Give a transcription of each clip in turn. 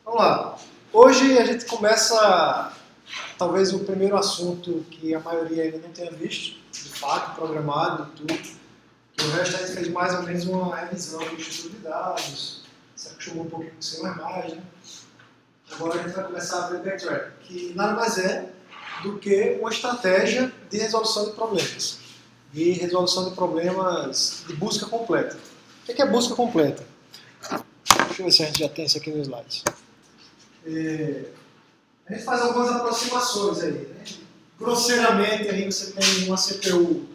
Vamos lá. Hoje a gente começa talvez o primeiro assunto que a maioria ainda não tenha visto, de fato, programado e tudo. Que o resto a gente fez mais ou menos uma revisão do estudo de dados, se acostumou um pouquinho com C++, né? Agora a gente vai começar a ver backtrack, que nada mais é do que uma estratégia de resolução de problemas. De resolução de problemas de busca completa. O que é busca completa? Deixa eu ver se a gente já tem isso aqui no slide. A gente faz algumas aproximações aí, né? Grosseiramente, aí você tem uma CPU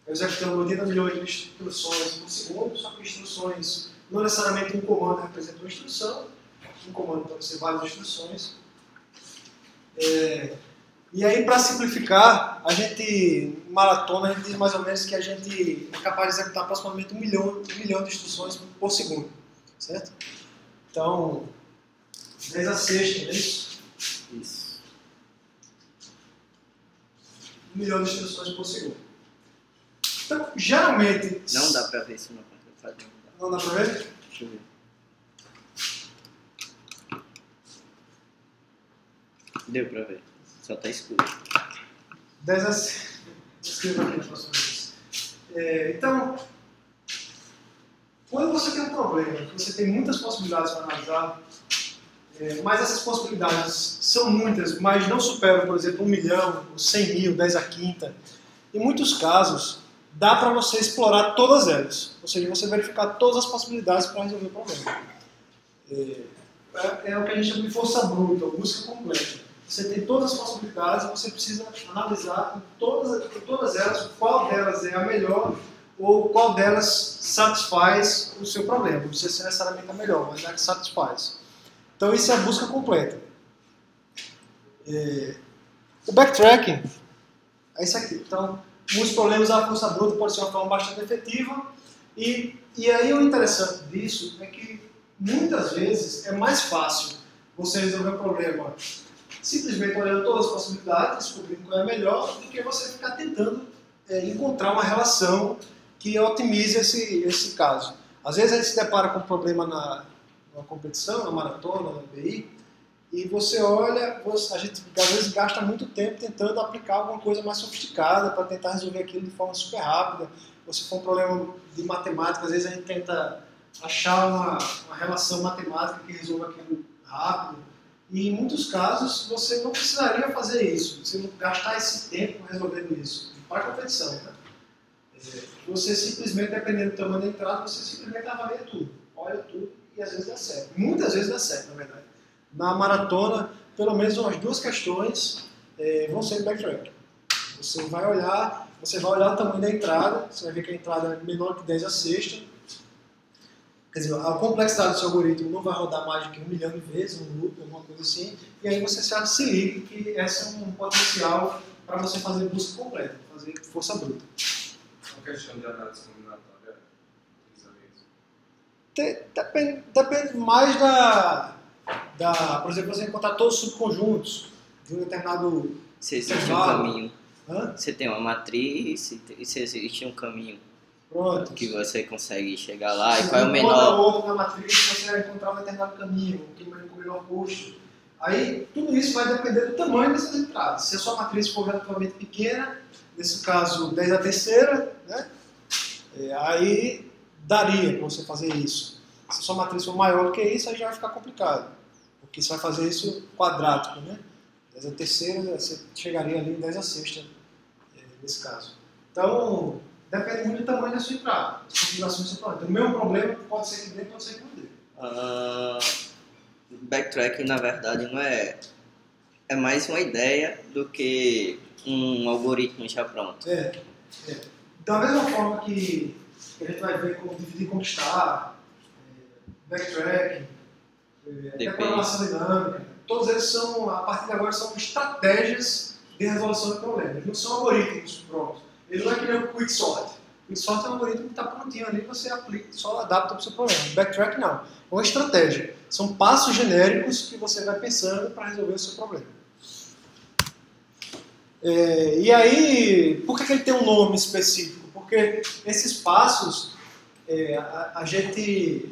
executando 80 milhões de instruções por segundo, só que instruções, não necessariamente um comando representa uma instrução, um comando pode ser várias instruções. E aí, para simplificar, a gente, maratona, a gente diz mais ou menos que a gente é capaz de executar aproximadamente um milhão de instruções por segundo, certo? Então, 10 a sexta, não é isso? Isso. 1 milhão de instruções por segundo. Então, geralmente... Não dá pra ver isso não. Não dá pra ver? Deixa eu ver. Deu pra ver. Só tá escuro. 10 a 6. Escreva aqui na próxima vez. Então, quando você tem um problema, que você tem muitas possibilidades para analisar, mas essas possibilidades são muitas, mas não superam, por exemplo, 1 milhão, 100 mil, 10 a quinta, em muitos casos, dá para você explorar todas elas. Ou seja, você verificar todas as possibilidades para resolver o problema. É o que a gente chama de força bruta, ou busca completa. Você tem todas as possibilidades e você precisa analisar em todas elas qual delas é a melhor ou qual delas satisfaz o seu problema. Não precisa ser necessariamente a melhor, mas é a que satisfaz. Então isso é a busca completa. O backtracking é isso aqui. Então, muitos problemas da força bruta pode ser uma forma bastante efetiva e aí o interessante disso é que muitas vezes é mais fácil você resolver um problema simplesmente olhando todas as possibilidades, descobrindo qual é a melhor, do que você ficar tentando encontrar uma relação que otimize esse caso. Às vezes a gente se depara com um problema na competição, na maratona, na BI, e você olha, a gente às vezes gasta muito tempo tentando aplicar alguma coisa mais sofisticada para tentar resolver aquilo de forma super rápida. Ou se for um problema de matemática, às vezes a gente tenta achar uma relação matemática que resolva aquilo rápido. E em muitos casos você não precisaria fazer isso, você não gastar esse tempo resolvendo isso. Para a competição, né? Você simplesmente, dependendo do tamanho da entrada, você simplesmente avalia tudo, olha tudo e às vezes dá certo. Muitas vezes dá certo, na verdade. Na maratona, pelo menos umas 2 questões vão ser backtrack. Você vai olhar o tamanho da entrada, você vai ver que a entrada é menor que 10 a sexta. Quer dizer, a complexidade do seu algoritmo não vai rodar mais do que 1 milhão de vezes, um loop, alguma coisa assim, e aí você se liga que esse é um potencial para você fazer busca completa, fazer força bruta. Uma questão de análise combinatória, Depende mais por exemplo, você encontrar todos os subconjuntos de um determinado... Se existe um caminho. Você tem uma matriz e se existe um caminho. Pronto. Que você consegue chegar lá se e qual é o menor... Se você outro na matriz, você vai encontrar um determinado caminho, um caminho com o menor custo. Aí, tudo isso vai depender do tamanho dessas entradas. Se a sua matriz for relativamente pequena, nesse caso 10 a terceira, né? Aí daria para você fazer isso. Se a sua matriz for maior do que isso, aí já vai ficar complicado. Porque você vai fazer isso quadrático, né? 10 a terceira, você chegaria ali em 10 a sexta, nesse caso. Então... depende muito do tamanho da sua entrada, das configurações do seu problema. Então, o meu problema pode ser que dê, pode ser que não dê. Backtracking, na verdade, não é mais uma ideia do que um algoritmo já pronto. Da mesma forma que a gente vai ver como dividir e conquistar, backtracking, até programação dinâmica, todos eles são, a partir de agora, são estratégias de resolução de problemas. Não são algoritmos prontos. Ele não é que nem o Quicksort. O Quicksort é um algoritmo que está prontinho ali, você aplica, só adapta para o seu problema. O backtrack não. É uma estratégia. São passos genéricos que você vai pensando para resolver o seu problema. E aí, por que ele tem um nome específico? Porque esses passos, a gente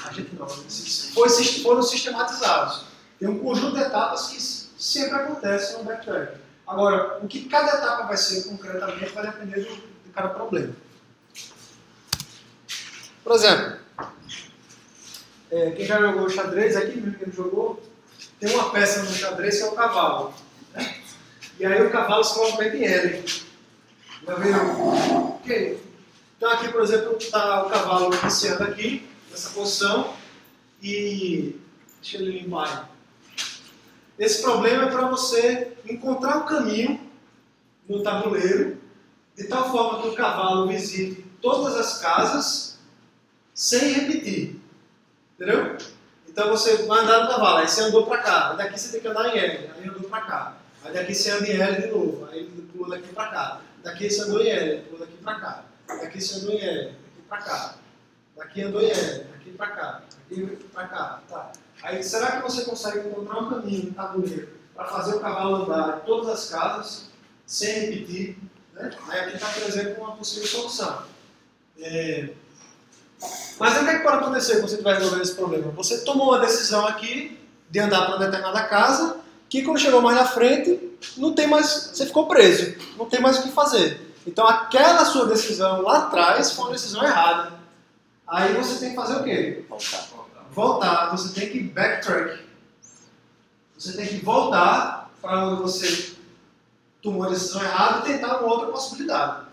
A gente não, foram sistematizados. Tem um conjunto de etapas que sempre acontecem no backtrack. Agora, o que cada etapa vai ser concretamente vai depender de cada problema. Por exemplo, quem já jogou xadrez aqui, mesmo que ele jogou, tem uma peça no xadrez que é o cavalo. Né? E aí o cavalo se movimenta em L. Vai ver? Ok. Então aqui, por exemplo, está o cavalo iniciando aqui, nessa posição, e deixa ele limpar. Esse problema é para você encontrar o caminho no tabuleiro, de tal forma que o cavalo visite todas as casas sem repetir. Entendeu? Então você vai andar no cavalo, aí você andou para cá, daqui você tem que andar em L, aí andou para cá. Aí daqui você anda em L de novo, aí pula daqui para cá. Daqui você andou em L, pula daqui para cá. Daqui você andou em L, daqui para cá. Daqui andou em L, daqui para cá. Daqui para cá. Tá. Aí será que você consegue encontrar um caminho no tabuleiro para fazer o cavalo andar em todas as casas, sem repetir? Né? Aí aqui está, por exemplo, uma possível solução. Mas o que é que pode acontecer quando você estiver resolvendo esse problema? Você tomou uma decisão aqui de andar para uma determinada casa, que quando chegou mais na frente, não tem mais, você ficou preso, não tem mais o que fazer. Então aquela sua decisão lá atrás foi uma decisão errada. Aí você tem que fazer o quê? Voltar. Você tem que backtrack. Você tem que voltar para onde você tomou a decisão errada e tentar uma outra possibilidade.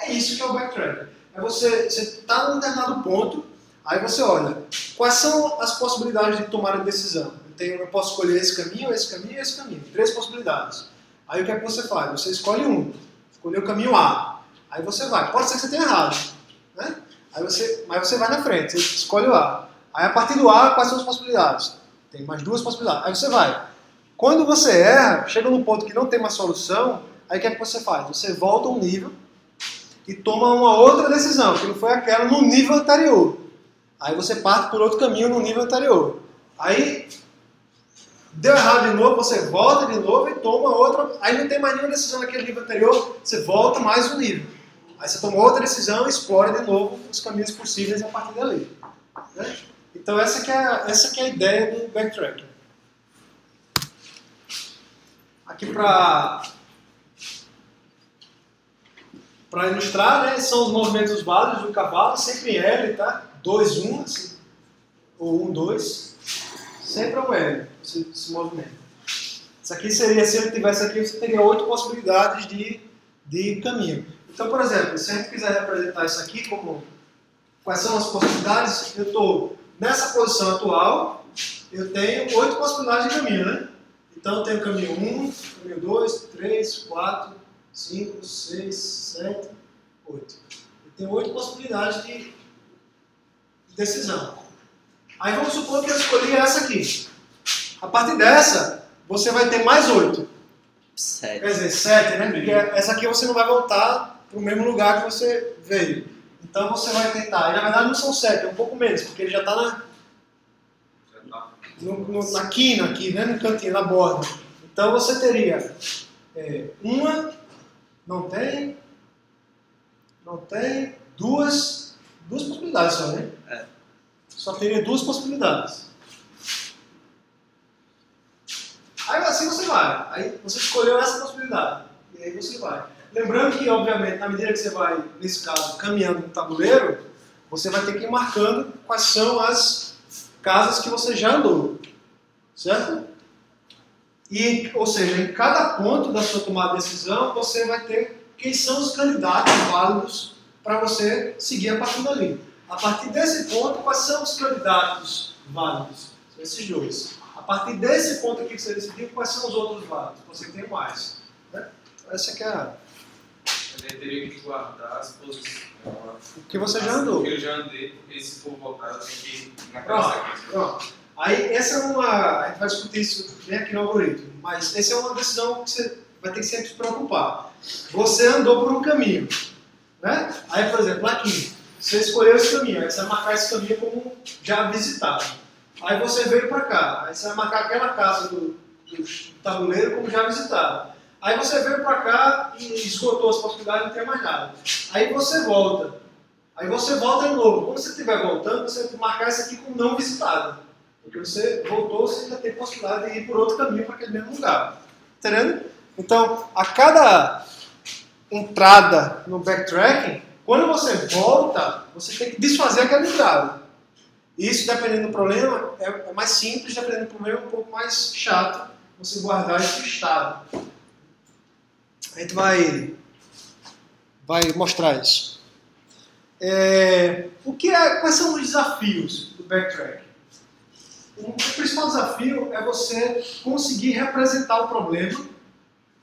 É isso que é o backtrack. É você está num determinado ponto, aí você olha, quais são as possibilidades de tomar a decisão? Eu posso escolher esse caminho, esse caminho e esse caminho. 3 possibilidades. Aí o que é que você faz? Você escolhe um. Escolheu o caminho A. Aí você vai. Pode ser que você tenha errado. Né? Mas você vai na frente. Você escolhe o A. Aí a partir do A, quais são as possibilidades? Tem mais 2 possibilidades. Aí você vai. Quando você erra, chega num ponto que não tem mais solução, aí o que é que você faz? Você volta um nível e toma uma outra decisão, que não foi aquela no nível anterior. Aí você parte por outro caminho no nível anterior. Aí deu errado de novo, você volta de novo e toma outra. Aí não tem mais nenhuma decisão naquele nível anterior, você volta mais um nível. Aí você toma outra decisão e explora de novo os caminhos possíveis a partir dali. Né? Então essa que é a ideia do backtracking. Aqui para ilustrar, né, são os movimentos válidos do cavalo, sempre em L, tá? 2, 1, assim, ou 1, 2, sempre é um L, esse movimento. Isso aqui seria, se ele tivesse aqui, você teria 8 possibilidades de caminho. Então, por exemplo, se a gente quiser representar isso aqui como quais são as possibilidades, eu estou nessa posição atual, eu tenho 8 possibilidades de caminho, né? Então eu tenho caminho 1, caminho 2, 3, 4, 5, 6, 7, 8. Eu tenho 8 possibilidades de decisão. Aí vamos supor que eu escolhi essa aqui. A partir dessa, você vai ter mais 8. 7. Quer dizer, 7, né? Porque essa aqui você não vai voltar para o mesmo lugar que você veio. Então você vai tentar. E na verdade não são 7, é um pouco menos, porque ele já está na quina aqui, né? No cantinho, na borda. Então você teria uma, não tem, duas possibilidades só, né? Só teria 2 possibilidades. Aí assim você vai. Aí você escolheu essa possibilidade. E aí você vai. Lembrando que, obviamente, na medida que você vai, nesse caso, caminhando no tabuleiro, você vai ter que ir marcando quais são as casas que você já andou. Certo? Ou seja, em cada ponto da sua tomada de decisão, você vai ter quem são os candidatos válidos para você seguir a partir dali. A partir desse ponto, quais são os candidatos válidos? São esses 2. A partir desse ponto aqui que você decidiu, quais são os outros válidos? Você tem mais. Né? Essa aqui é a... Eu teria que guardar as posições. O que você já andou. O que eu já andei, porque se for voltar, eu tenho que ir naquela sequência. Pronto. Aí essa é uma... A gente vai discutir isso bem aqui no algoritmo. Mas essa é uma decisão que você vai ter que sempre se preocupar. Você andou por um caminho. Né? Aí, por exemplo, aqui. Você escolheu esse caminho. Aí você vai marcar esse caminho como já visitado. Aí você veio para cá. Aí você vai marcar aquela casa do tabuleiro como já visitada. Aí você veio para cá e esgotou as possibilidades, não tem mais nada. Aí você volta. Aí você volta de novo. Quando você estiver voltando, você tem que marcar isso aqui como não visitado. Porque você voltou, você ainda tem possibilidade de ir por outro caminho para aquele mesmo lugar. Entendendo? Então, a cada entrada no backtracking, quando você volta, você tem que desfazer aquela entrada. Isso, dependendo do problema, é mais simples, dependendo do problema, é um pouco mais chato você guardar esse estado. A gente vai mostrar isso. Quais são os desafios do backtracking? O principal desafio é você conseguir representar o problema,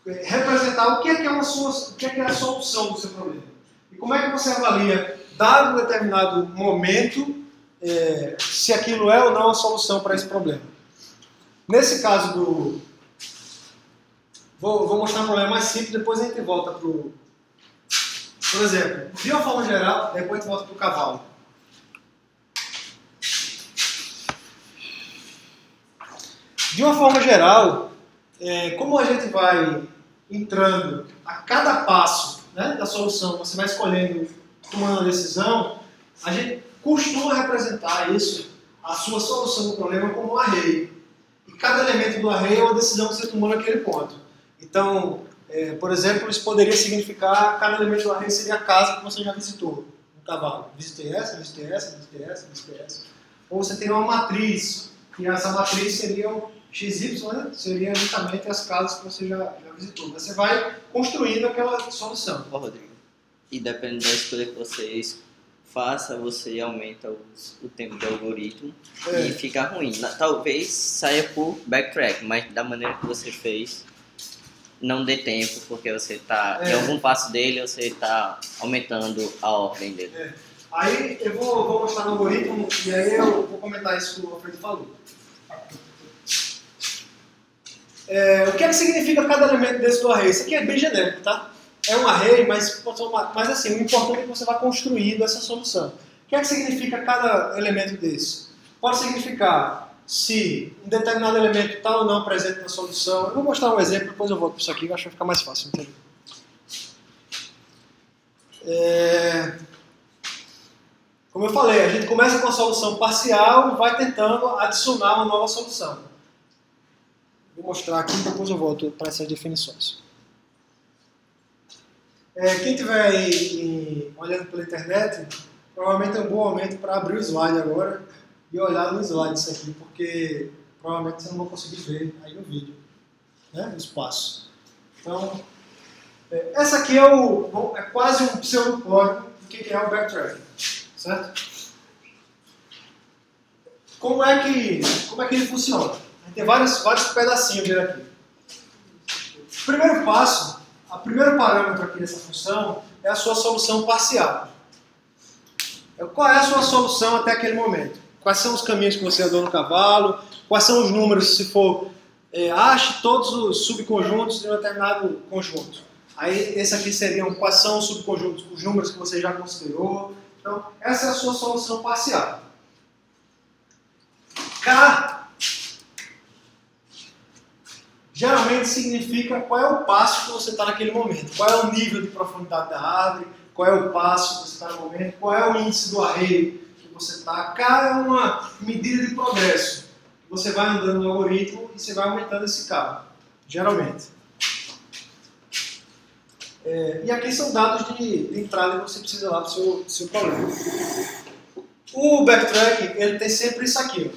representar o que é a solução do seu problema. E como é que você avalia, dado um determinado momento, se aquilo é ou não a solução para esse problema. Nesse caso Vou mostrar um problema mais simples, depois a gente volta para o... Por exemplo, de uma forma geral, depois a gente volta para o cavalo. De uma forma geral, como a gente vai entrando a cada passo, né, da solução, você vai escolhendo, tomando uma decisão, a gente costuma representar isso, a sua solução do problema, como um array. E cada elemento do array é uma decisão que você tomou naquele ponto. Então, por exemplo, isso poderia significar, cada elemento do array seria a casa que você já visitou, um cavalo. Visitei essa, visitei essa, visitei essa, visitei essa. Ou você tem uma matriz, e essa matriz seria o XY, né? Seria justamente as casas que você já visitou. Você vai construindo aquela solução. Ó, Rodrigo, e dependendo da escolha que você faça, você aumenta o tempo de algoritmo e fica ruim. Talvez saia por backtrack, mas da maneira que você fez, não dê tempo, porque você está em algum passo dele, você está aumentando a ordem dele. Aí eu vou mostrar no algoritmo e aí eu vou comentar isso que o Alfredo falou. O que é que significa cada elemento desse do array? Isso aqui é bem genérico, tá? É um array, mas assim, o importante é que você vai construindo essa solução. O que é que significa cada elemento desse? Pode significar se um determinado elemento está ou não presente na solução. Eu vou mostrar um exemplo, depois eu volto para isso aqui, que eu acho que vai ficar mais fácil, entendeu? Como eu falei, a gente começa com a solução parcial e vai tentando adicionar uma nova solução. Vou mostrar aqui e depois eu volto para essas definições. Quem estiver aí olhando pela internet, provavelmente é um bom momento para abrir o slide agora e olhar no slide isso aqui, porque provavelmente você não vai conseguir ver aí no vídeo, né, os passos. Então, essa aqui é quase um pseudocódigo do que é o backtracking, certo? Como é que ele funciona? Tem vários pedacinhos dele aqui. O primeiro passo, o primeiro parâmetro aqui dessa função é a sua solução parcial. Qual é a sua solução até aquele momento? Quais são os caminhos que você andou no cavalo? Quais são os números, se for... ache todos os subconjuntos de um determinado conjunto. Aí, esse aqui seriam quais são os subconjuntos, os números que você já considerou. Então, essa é a sua solução parcial. K geralmente significa qual é o passo que você está naquele momento, qual é o nível de profundidade da árvore, qual é o passo que você está no momento, qual é o índice do array que você está. K é uma medida de progresso. Você vai andando no algoritmo e você vai aumentando esse K, geralmente. E aqui são dados de entrada que você precisa lá para o seu problema. O backtracking, ele tem sempre isso aqui.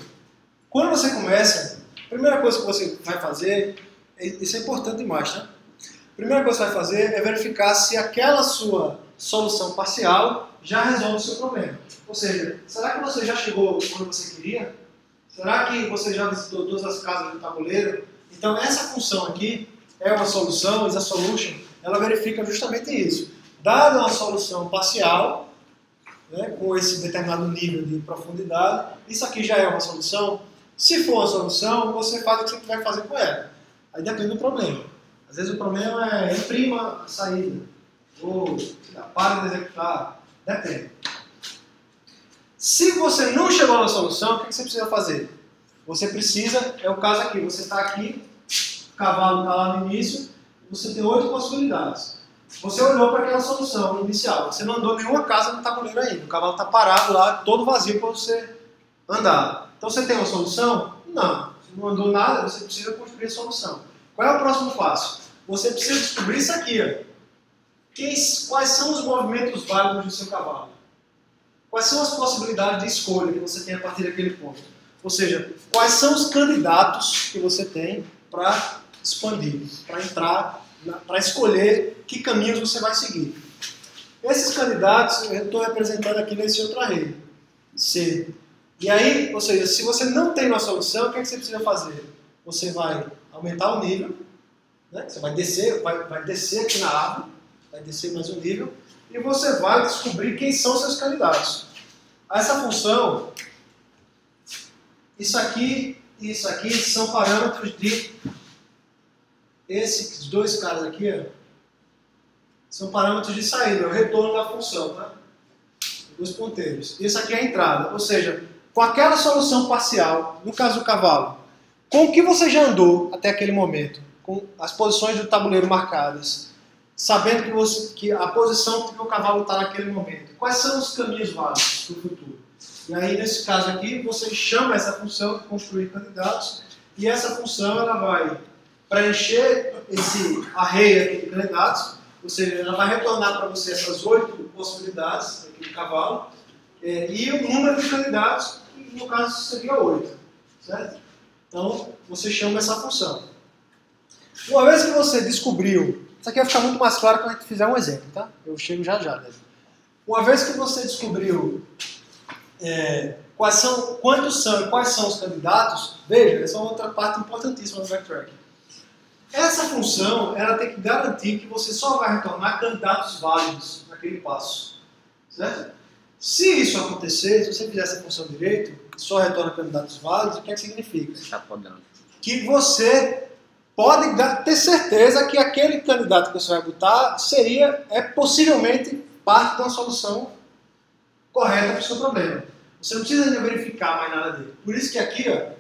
Quando você começa, a primeira coisa que você vai fazer, isso é importante demais, tá? A primeira coisa que você vai fazer é verificar se aquela sua solução parcial já resolve o seu problema. Ou seja, será que você já chegou onde você queria? Será que você já visitou todas as casas do tabuleiro? Então essa função aqui é uma solução, is a solution, ela verifica justamente isso. Dada uma solução parcial, né, com esse determinado nível de profundidade, isso aqui já é uma solução. Se for uma solução, você faz o que você quiser fazer com ela. Aí depende do problema. Às vezes o problema é imprima a saída, ou para de executar, depende. Se você não chegou na solução, o que você precisa fazer? Você precisa, é o caso aqui, você está aqui, o cavalo está lá no início, você tem 8 possibilidades. você olhou para aquela solução inicial. Você não andou nenhuma casa no tabuleiro ainda. O cavalo está parado lá, todo vazio para você andar. Então você tem uma solução? Não. Você não andou nada, você precisa construir a solução. Qual é o próximo passo? Você precisa descobrir isso aqui. Ó. Quais são os movimentos válidos do seu cavalo? Quais são as possibilidades de escolha que você tem a partir daquele ponto? Ou seja, quais são os candidatos que você tem para expandir, para entrar, para escolher que caminhos você vai seguir. Esses candidatos eu estou representando aqui nesse outro array, C. E aí, ou seja, se você não tem uma solução, o que é que você precisa fazer? Você vai aumentar o nível, né? Você vai descer aqui na árvore, vai descer mais um nível, e você vai descobrir quem são seus candidatos. Essa função, isso aqui e isso aqui são parâmetros de... Esses dois caras aqui, ó, são parâmetros de saída, é o retorno da função, tá? Dois ponteiros. Isso aqui é a entrada, ou seja, com aquela solução parcial, no caso do cavalo, com o que você já andou até aquele momento, com as posições do tabuleiro marcadas, sabendo que a posição que o cavalo está naquele momento, quais são os caminhos válidos para o futuro? E aí, nesse caso aqui, você chama essa função de construir candidatos, e essa função ela vai preencher esse array aqui de candidatos, ou seja, ela vai retornar para você essas 8 possibilidades aqui do cavalo, e o número de candidatos, que no caso seria 8, certo? Então, você chama essa função. Uma vez que você descobriu, isso aqui vai ficar muito mais claro quando a gente fizer um exemplo, tá? Eu chego já já, né? Uma vez que você descobriu quais são os candidatos, veja, essa é outra parte importantíssima do backtracking. Essa função, ela tem que garantir que você só vai retornar candidatos válidos naquele passo, certo? Se isso acontecer, se você fizer essa função direito, só retorna candidatos válidos, o que é que significa? Está podando. Que você pode ter certeza que aquele candidato que você vai botar possivelmente parte de uma solução correta para o seu problema. Você não precisa ainda verificar mais nada dele. Por isso que aqui, ó,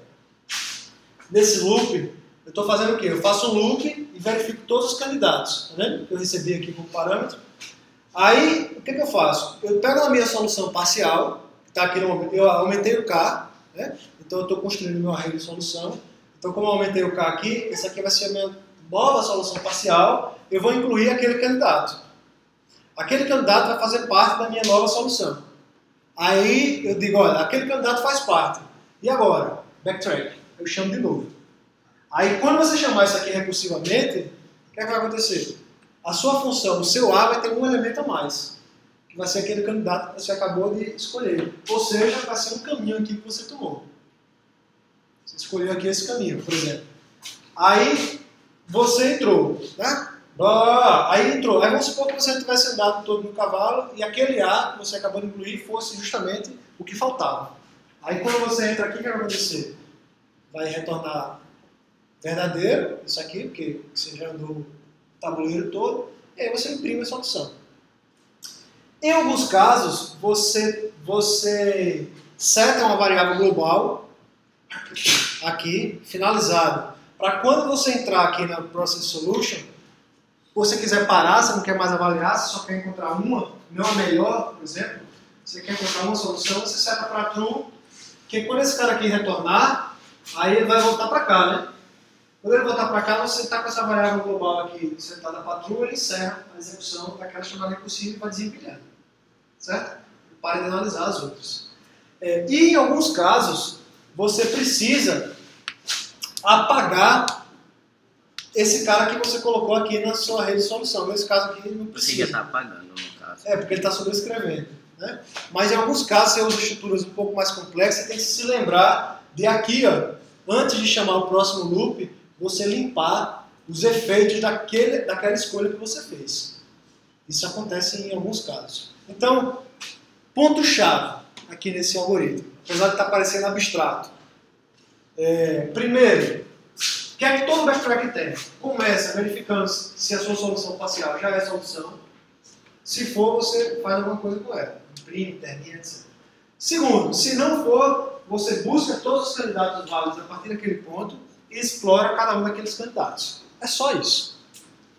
nesse loop, eu estou fazendo o quê? Eu faço um loop e verifico todos os candidatos, tá vendo? Que eu recebi aqui como parâmetro. Aí, o que eu faço? Eu pego a minha solução parcial, que está aqui no momento, eu aumentei o K, né? Então eu estou construindo meu array de solução. Então, como eu aumentei o K aqui, essa aqui vai ser a minha nova solução parcial, eu vou incluir aquele candidato. Aquele candidato vai fazer parte da minha nova solução. Aí eu digo, olha, aquele candidato faz parte. E agora? Backtrack. Eu chamo de novo. Aí quando você chamar isso aqui recursivamente, o que é que vai acontecer? A sua função, o seu A vai ter um elemento a mais, que vai ser aquele candidato que você acabou de escolher. Ou seja, vai ser um caminho aqui que você tomou. Você escolheu aqui esse caminho, por exemplo. Aí você entrou, né? Aí entrou. Aí vamos supor que você tivesse andado todo no cavalo e aquele A que você acabou de incluir fosse justamente o que faltava. Aí quando você entra aqui, o que vai acontecer? Vai retornar verdadeiro, isso aqui, porque você já andou o tabuleiro todo, e aí você imprime a solução. Em alguns casos, você seta uma variável global aqui, finalizada, para quando você entrar aqui na Process Solution, se você quiser parar, você não quer mais avaliar, você só quer encontrar uma, não a melhor, por exemplo, você quer encontrar uma solução, você seta para true, que quando esse cara aqui retornar, aí ele vai voltar para cá, né? Quando ele voltar para cá, você está com essa variável global aqui setada para true, ele encerra a execução daquela chamada recursiva e vai desempilhando, certo? Para de analisar as outras. E em alguns casos, você precisa apagar esse cara que você colocou aqui na sua rede de solução. Nesse caso aqui, não precisa. Você já está apagando, no caso. Porque ele está sobrescrevendo, né? Mas em alguns casos, você usa estruturas um pouco mais complexas, você tem que se lembrar de aqui, ó, antes de chamar o próximo loop, você limpar os efeitos daquela escolha que você fez. Isso acontece em alguns casos. Então, ponto-chave aqui nesse algoritmo, apesar de estar parecendo abstrato. Primeiro, o que é que todo backtrack tem? Começa verificando se a sua solução parcial já é solução. Se for, você faz alguma coisa com ela. Imprime, termina, etc. Segundo, se não for, você busca todos os candidatos válidos a partir daquele ponto e explora cada um daqueles candidatos. É só isso.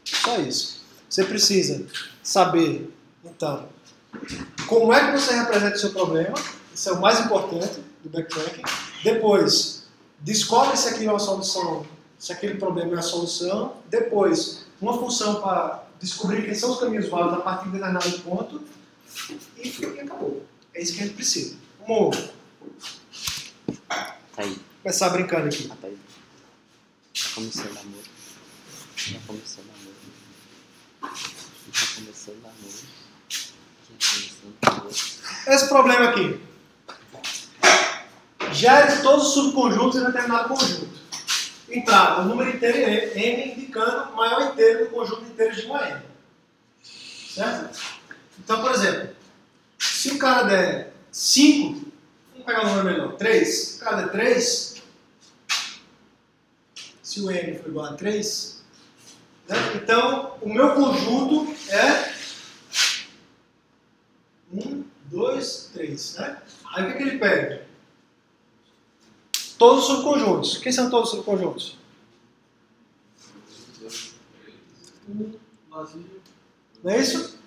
Só isso. você precisa saber, então, como é que você representa o seu problema. Isso é o mais importante do backtracking. Depois, descobre se aquilo é uma solução, se aquele problema é a solução. Depois, uma função para descobrir quem são os caminhos válidos a partir de determinado ponto. E acabou. É isso que a gente precisa. Vamos Tá aí. começar brincando aqui. Tá aí. Já começou o namoro. Já começou o namoro. Já começou o namoro. Já começou o namoro. Esse problema aqui. Gere todos os subconjuntos em determinado conjunto. Entrada, o número inteiro n indicando o maior inteiro do conjunto inteiro de uma n. Certo? Então, por exemplo, se o cara der 5, vamos pegar um número menor, 3. Se o cara der 3, se o n for igual a 3, né? Então o meu conjunto é 1, 2, 3. Né? Aí o que ele pega? Todos os subconjuntos. Quem são todos os subconjuntos? Não é isso?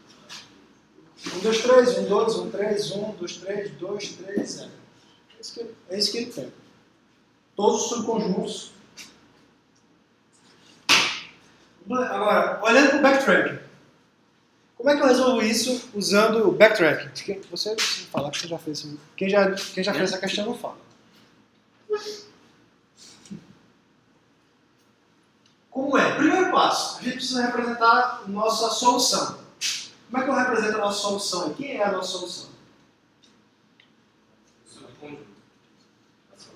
1, 2, 3, 1, 2, 1, 3, 1, 2, 3, 2, 3, 0. É isso que ele pega. Todos os subconjuntos. Agora, olhando para o backtracking. Como é que eu resolvo isso usando o backtracking? Você não precisa falar que você já fez isso. Quem já fez essa questão não fala. Como é? Primeiro passo, a gente precisa representar a nossa solução. Como é que eu represento a nossa solução? E quem é a nossa solução?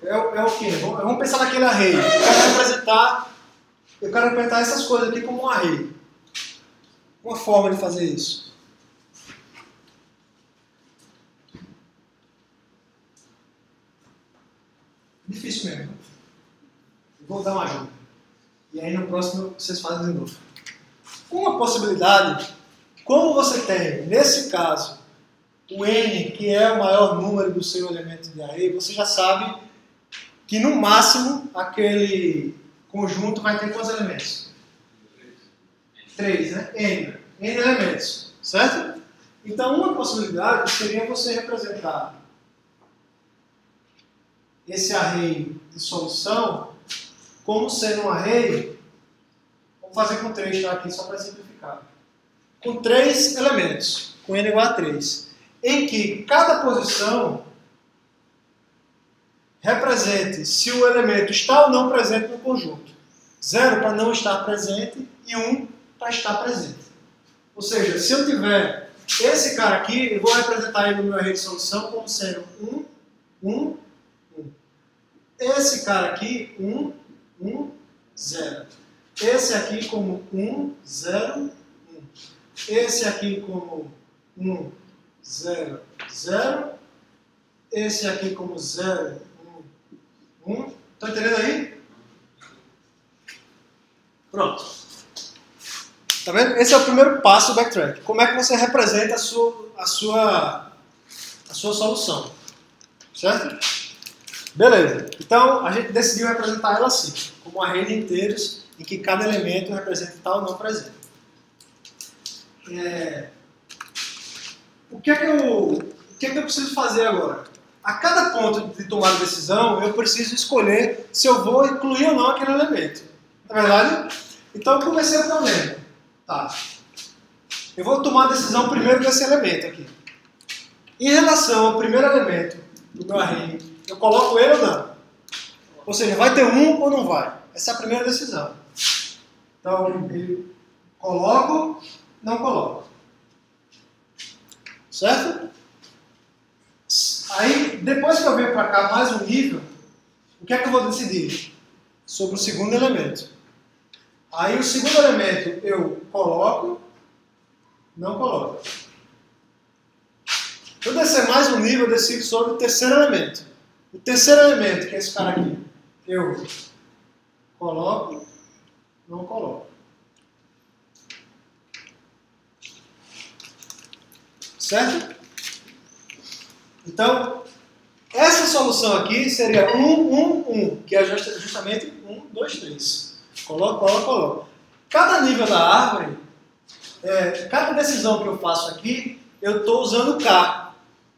É o quê? Vamos pensar naquele array. Eu quero representar essas coisas aqui como um array. Uma forma de fazer isso. Difícil mesmo. Vou dar uma ajuda. E aí no próximo vocês fazem de novo. Uma possibilidade, como você tem, nesse caso, o n, que é o maior número do seu elemento de array, você já sabe que no máximo aquele conjunto vai ter quantos elementos? 3, né? N elementos, certo? Então uma possibilidade seria você representar esse array de solução como sendo um array, vamos fazer com 3, tá? Aqui só para simplificar, com 3 elementos, com n igual a 3, em que cada posição represente se o elemento está ou não presente no conjunto. 0 para não estar presente e 1 para estar presente. Ou seja, se eu tiver esse cara aqui, eu vou representar ele no meu array de solução como sendo 1, 1, 1. Esse cara aqui, 1, 1, 0. Esse aqui como 1, 0, 1. Esse aqui como 1, 0, 0. Esse aqui como 0, 1, 1. Estão entendendo aí? Pronto. Tá vendo? Esse é o primeiro passo do backtrack. Como é que você representa a sua solução. Certo? Beleza. Então, a gente decidiu representar ela assim, como um array de inteiros em que cada elemento representa tal ou não presente. O que é que eu preciso fazer agora? A cada ponto de tomar a decisão, eu preciso escolher se eu vou incluir ou não aquele elemento. Não é verdade? Então, eu comecei o problema. Tá. Eu vou tomar a decisão primeiro desse elemento aqui. Em relação ao primeiro elemento do meu array, eu coloco ele ou não? Ou seja, vai ter um ou não vai? Essa é a primeira decisão. Então, eu coloco, não coloco. Certo? Aí, depois que eu venho para cá mais um nível, o que é que eu vou decidir? Sobre o segundo elemento. Aí, o segundo elemento eu coloco, não coloco. Se eu descer mais um nível, eu decido sobre o terceiro elemento. O terceiro elemento, que é esse cara aqui, eu coloco, não coloco. Certo? Então, essa solução aqui seria 1, 1, 1, que é justamente 1, 2, 3. Coloco, coloco, coloco. Cada nível da árvore cada decisão que eu faço aqui, eu estou usando o K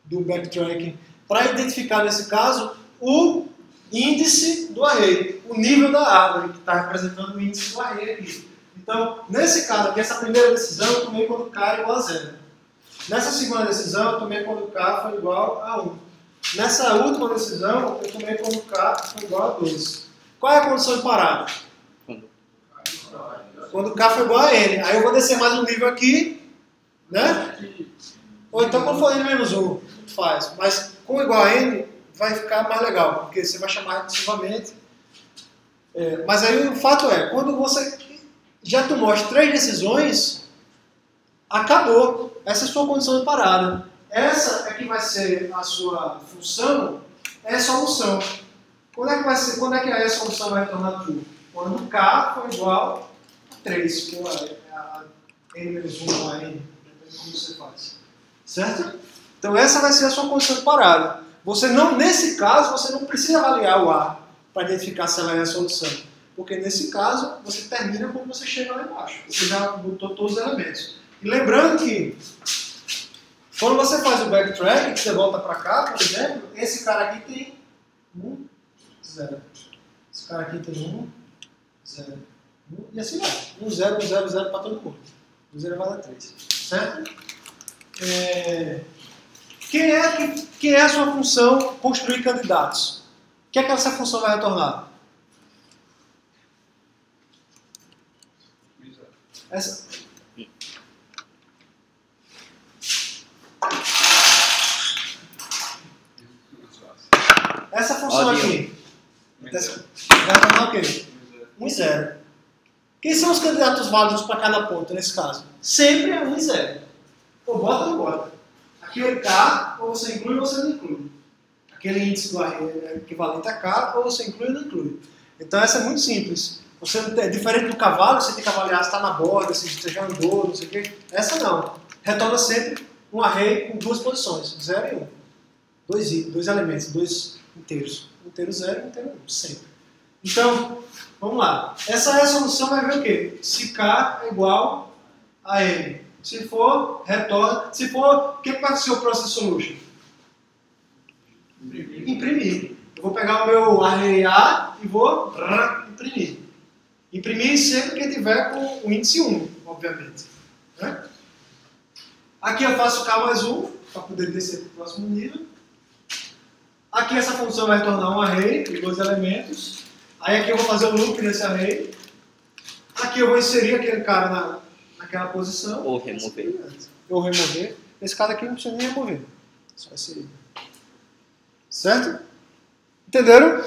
do backtracking para identificar, nesse caso, o índice do array, o nível da árvore, que está representando o índice do array aqui. Então, nesse caso aqui, essa primeira decisão, eu tomei quando K é igual a 0. Nessa segunda decisão, eu tomei quando K foi igual a 1. Nessa última decisão, eu tomei quando K foi igual a 2. Qual é a condição de parada? Quando K for igual a N. Aí eu vou descer mais um nível aqui, né? Ou então quando for N menos 1, tanto faz. Mas com igual a N, vai ficar mais legal, porque você vai chamar recursivamente. Mas aí o fato é, quando você já tomou as 3 decisões, acabou. Essa é a sua condição de parada. Essa é que vai ser a sua função, é a solução. Quando é que vai ser? Quando é que a solução vai retornar true? Quando K for igual a 3, que é a N menos 1 ou a N, depende de como você faz. Certo? Então essa vai ser a sua condição de parada. Nesse caso, você não precisa avaliar o A para identificar se ela é a solução. Porque nesse caso, você termina quando você chega lá embaixo. Você já botou todos os elementos. E lembrando que, quando você faz o backtrack, que você volta para cá, por exemplo, esse cara aqui tem 1, 0. Esse cara aqui tem 1, 0. 1, e assim vai. 1, 0, 1, 0, 0 para todo mundo. 1, 0 vai dar 3. Certo? Quem é a sua função construir candidatos? O que é que essa função vai retornar? Essa função aqui vai retornar o quê? 1 e 0. Quem são os candidatos válidos para cada ponto nesse caso? Sempre é 1 e 0. Ou bota ou não bota. Aqui é K, ou você inclui ou você não inclui. Aquele índice do array é equivalente a K, ou você inclui ou não inclui. Então essa é muito simples. Diferente do cavalo, você tem que avaliar se está na borda, se você já andou, não sei o quê. Essa não. Retorna sempre um array com 2 posições, 0 e 1. 2 elementos, 2 inteiros. Um inteiro 0 e um inteiro 1, sempre. Então, vamos lá. Essa é a solução, vai ver o quê? Se K é igual a N. Se for, retorna. Se for, o que vai ser o process solution? Imprimir. Eu vou pegar o meu array A e vou imprimir. Imprimir sempre que tiver com o índice 1, obviamente. Né? Aqui eu faço K mais 1, para poder descer para o próximo nível. Aqui essa função vai retornar um array de 2 elementos. Aí aqui eu vou fazer o loop nesse array. Aqui eu vou inserir aquele cara naquela posição. Ou remover. Ou remover. Esse cara aqui não precisa nem remover. Só inserir. Certo? Entenderam?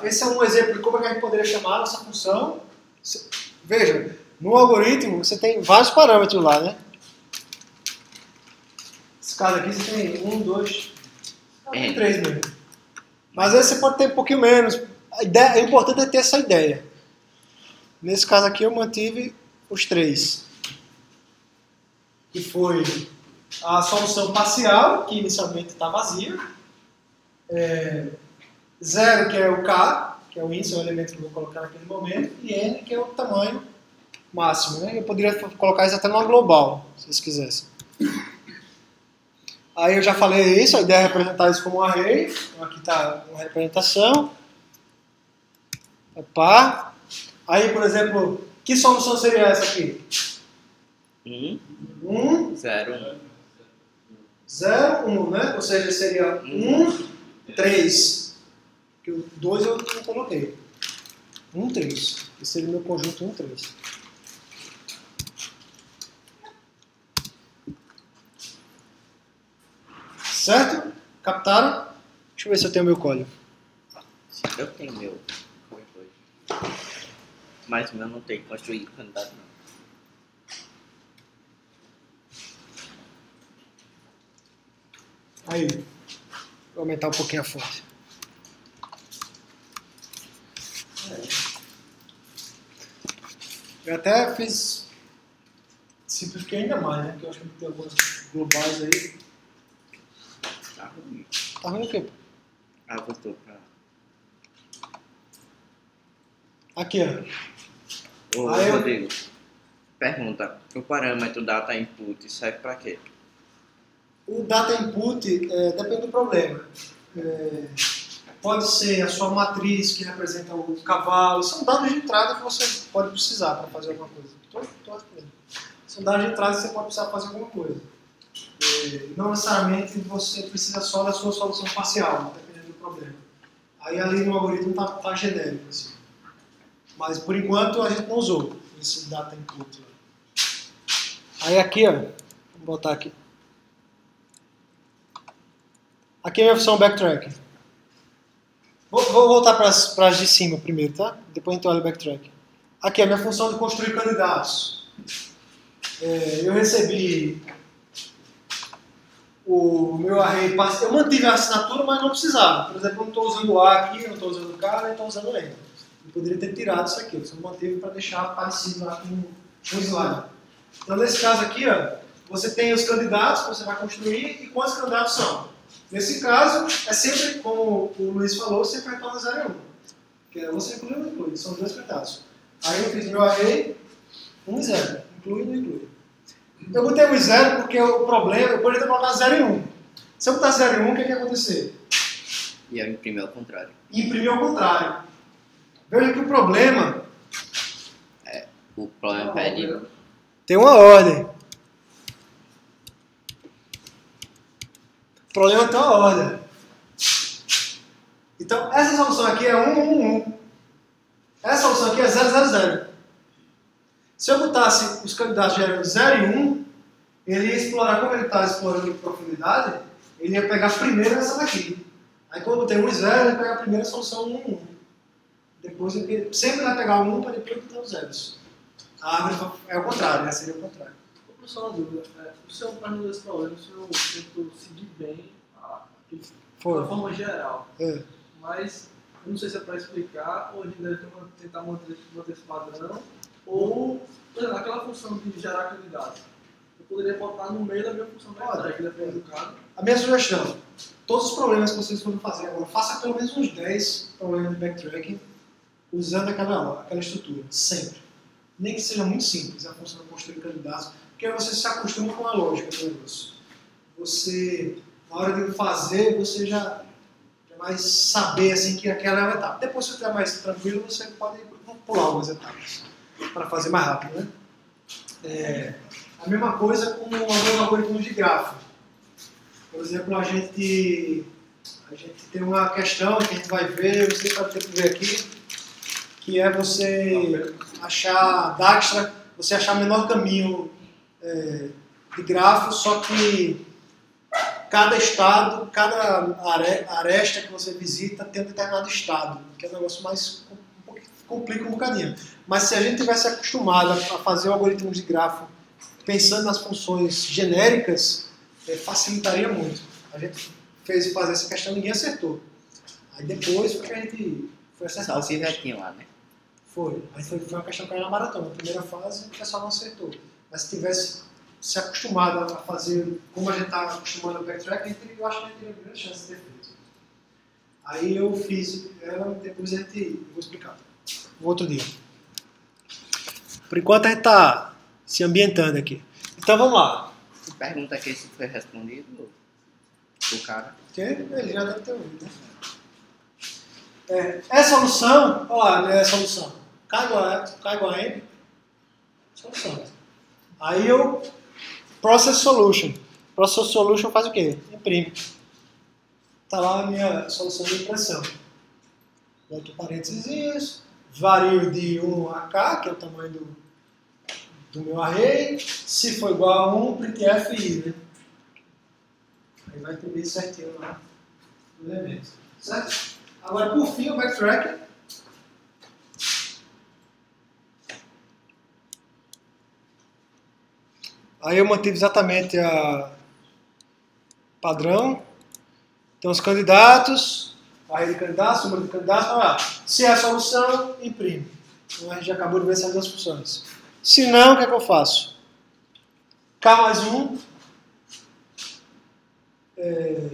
Esse é um exemplo de como é que a gente poderia chamar essa função. Veja, no algoritmo você tem vários parâmetros lá, né? Esse caso aqui você tem 1, 2, 3 mesmo. Mas aí você pode ter um pouquinho menos. O importante é ter essa ideia. Nesse caso aqui eu mantive os 3. Que foi a solução parcial, que inicialmente está vazia. 0, que é o K, que é o índice, é o elemento que eu vou colocar naquele momento, e N, que é o tamanho máximo. Né? Eu poderia colocar isso até numa global, se vocês quisessem. Aí eu já falei isso, a ideia é representar isso como um array. Então aqui está uma representação. Opa. Aí, por exemplo, que solução seria essa aqui? 1, 0, 0, 1, né? Ou seja, seria 1, 3. Que o 2 eu não coloquei. 1, 3. Esse seria o meu conjunto 1, 3. Certo? Captaram? Deixa eu ver se eu tenho meu código. eu tenho meu. Mas o meu não tem construído candidato não. Aí, vou aumentar um pouquinho a fonte. Eu até simplifiquei ainda mais, né? Porque eu acho que tem algumas globais aí. Tá ruim. Tá ruim o quê? Ah, voltou pra... Aqui, ó. Ô, Aí eu- Rodrigo, pergunta. O parâmetro data input serve pra quê? O data input depende do problema. Pode ser a sua matriz que representa o cavalo. São dados de entrada que você pode precisar para fazer alguma coisa. Tô aqui. São dados de entrada que você pode precisar fazer alguma coisa. Não necessariamente você precisa só da sua solução parcial, dependendo do problema. Aí ali no algoritmo tá genérico. Assim. Mas por enquanto a gente não usou esse data input. Aí aqui, ó, vou botar aqui. Aqui é a minha função backtrack. Vou voltar para as de cima primeiro, tá? Depois a gente olha o backtrack. Aqui é a minha função de construir candidatos. Eu recebi o meu array, eu mantive a assinatura, mas não precisava. Por exemplo, eu não estou usando o A aqui, não estou usando o K, nem estou usando o N. Eu poderia ter tirado isso aqui, eu só mantive para deixar parecido lá com o slide. Então, nesse caso aqui, ó, você tem os candidatos que você vai construir e quantos candidatos são. Nesse caso, é sempre, como o Luiz falou, sempre retorna 0 e 1. Que é você inclui ou não inclui, são dois candidatos. Aí eu fiz meu array 1 e 0, inclui ou não inclui. Eu botei 1 e 0 porque o problema, eu poderia ter colocado 0 e 1. Se eu botar 0 e 1, o que ia acontecer? E eu imprimi ao contrário. Imprimir ao contrário. Veja que o problema... O problema pede... Tem uma ordem. O problema tem uma ordem. Então, essa solução aqui é 1, 1, 1. Essa solução aqui é 0, 0, 0. Se eu botasse os candidatos gerando 0 e 1, ele ia explorar, como ele está explorando em profundidade, ele ia pegar primeiro essa daqui. Aí quando eu botei 1 e 0, ele ia pegar a primeira solução 1, 1. Depois ele sempre vai pegar o 1 para depois botar os zeros. A árvore é o contrário, né? Seria o contrário. Só uma dúvida. O senhor, para resolver esse problema, o senhor tentou seguir bem de uma forma geral. Mas eu não sei se é para explicar ou a gente deve tentar manter esse padrão. Ou, por exemplo, aquela função de gerar candidatos. Eu poderia botar no meio da minha função backtrack, que depende do caso. A minha sugestão, todos os problemas que vocês forem fazer agora, faça pelo menos uns 10 problemas de backtracking usando aquela estrutura, sempre. Nem que seja muito simples a função de construir candidatos, porque aí você se acostuma com a lógica do negócio. Você, na hora de fazer, você já vai saber assim, que aquela é uma etapa. Depois, se você estiver mais tranquilo, você pode pular algumas etapas para fazer mais rápido, né? A mesma coisa com alguns algoritmos de grafo. Por exemplo, a gente tem uma questão que a gente vai ver, você vai ter que ver aqui, que é você achar Dijkstra, você achar o menor caminho de grafo, só que cada estado, cada aresta que você visita tem um determinado estado, que é um negócio mais complica um bocadinho. Mas se a gente tivesse acostumado a fazer o algoritmo de grafo pensando nas funções genéricas, facilitaria muito. A gente fez fazer essa questão e ninguém acertou. Aí depois foi que a gente foi acertar. Só o pivetinho lá, né? Foi. Aí foi uma questão que era na maratona. Na primeira fase, o pessoal não acertou. Mas se tivesse se acostumado a fazer como a gente está acostumado ao backtrack, eu acho que a gente teria grande chance de ter feito. Aí eu fiz ela, depois eu vou explicar. Outro dia. Por enquanto a gente está se ambientando aqui. Então vamos lá. Pergunta aqui se foi respondido do cara. Porque ele já deve ter ouvido, né? É solução, olha lá, é solução. K igual a M, solução. Aí eu, process solution. Process solution faz o quê? Imprime. Está lá a minha solução de impressão. Boto parênteses, vario de 1 a K, que é o tamanho do meu array. Se for igual a 1, printf i, né? Aí vai imprimir certinho lá o elemento. Certo? Agora, por fim, o backtrack. Aí eu mantive exatamente a padrão. Então, os candidatos, array de candidatos, número de candidatos, se é a solução, imprime. Então, a gente já acabou de ver essas duas funções. Se não, o que é que eu faço? K mais 1,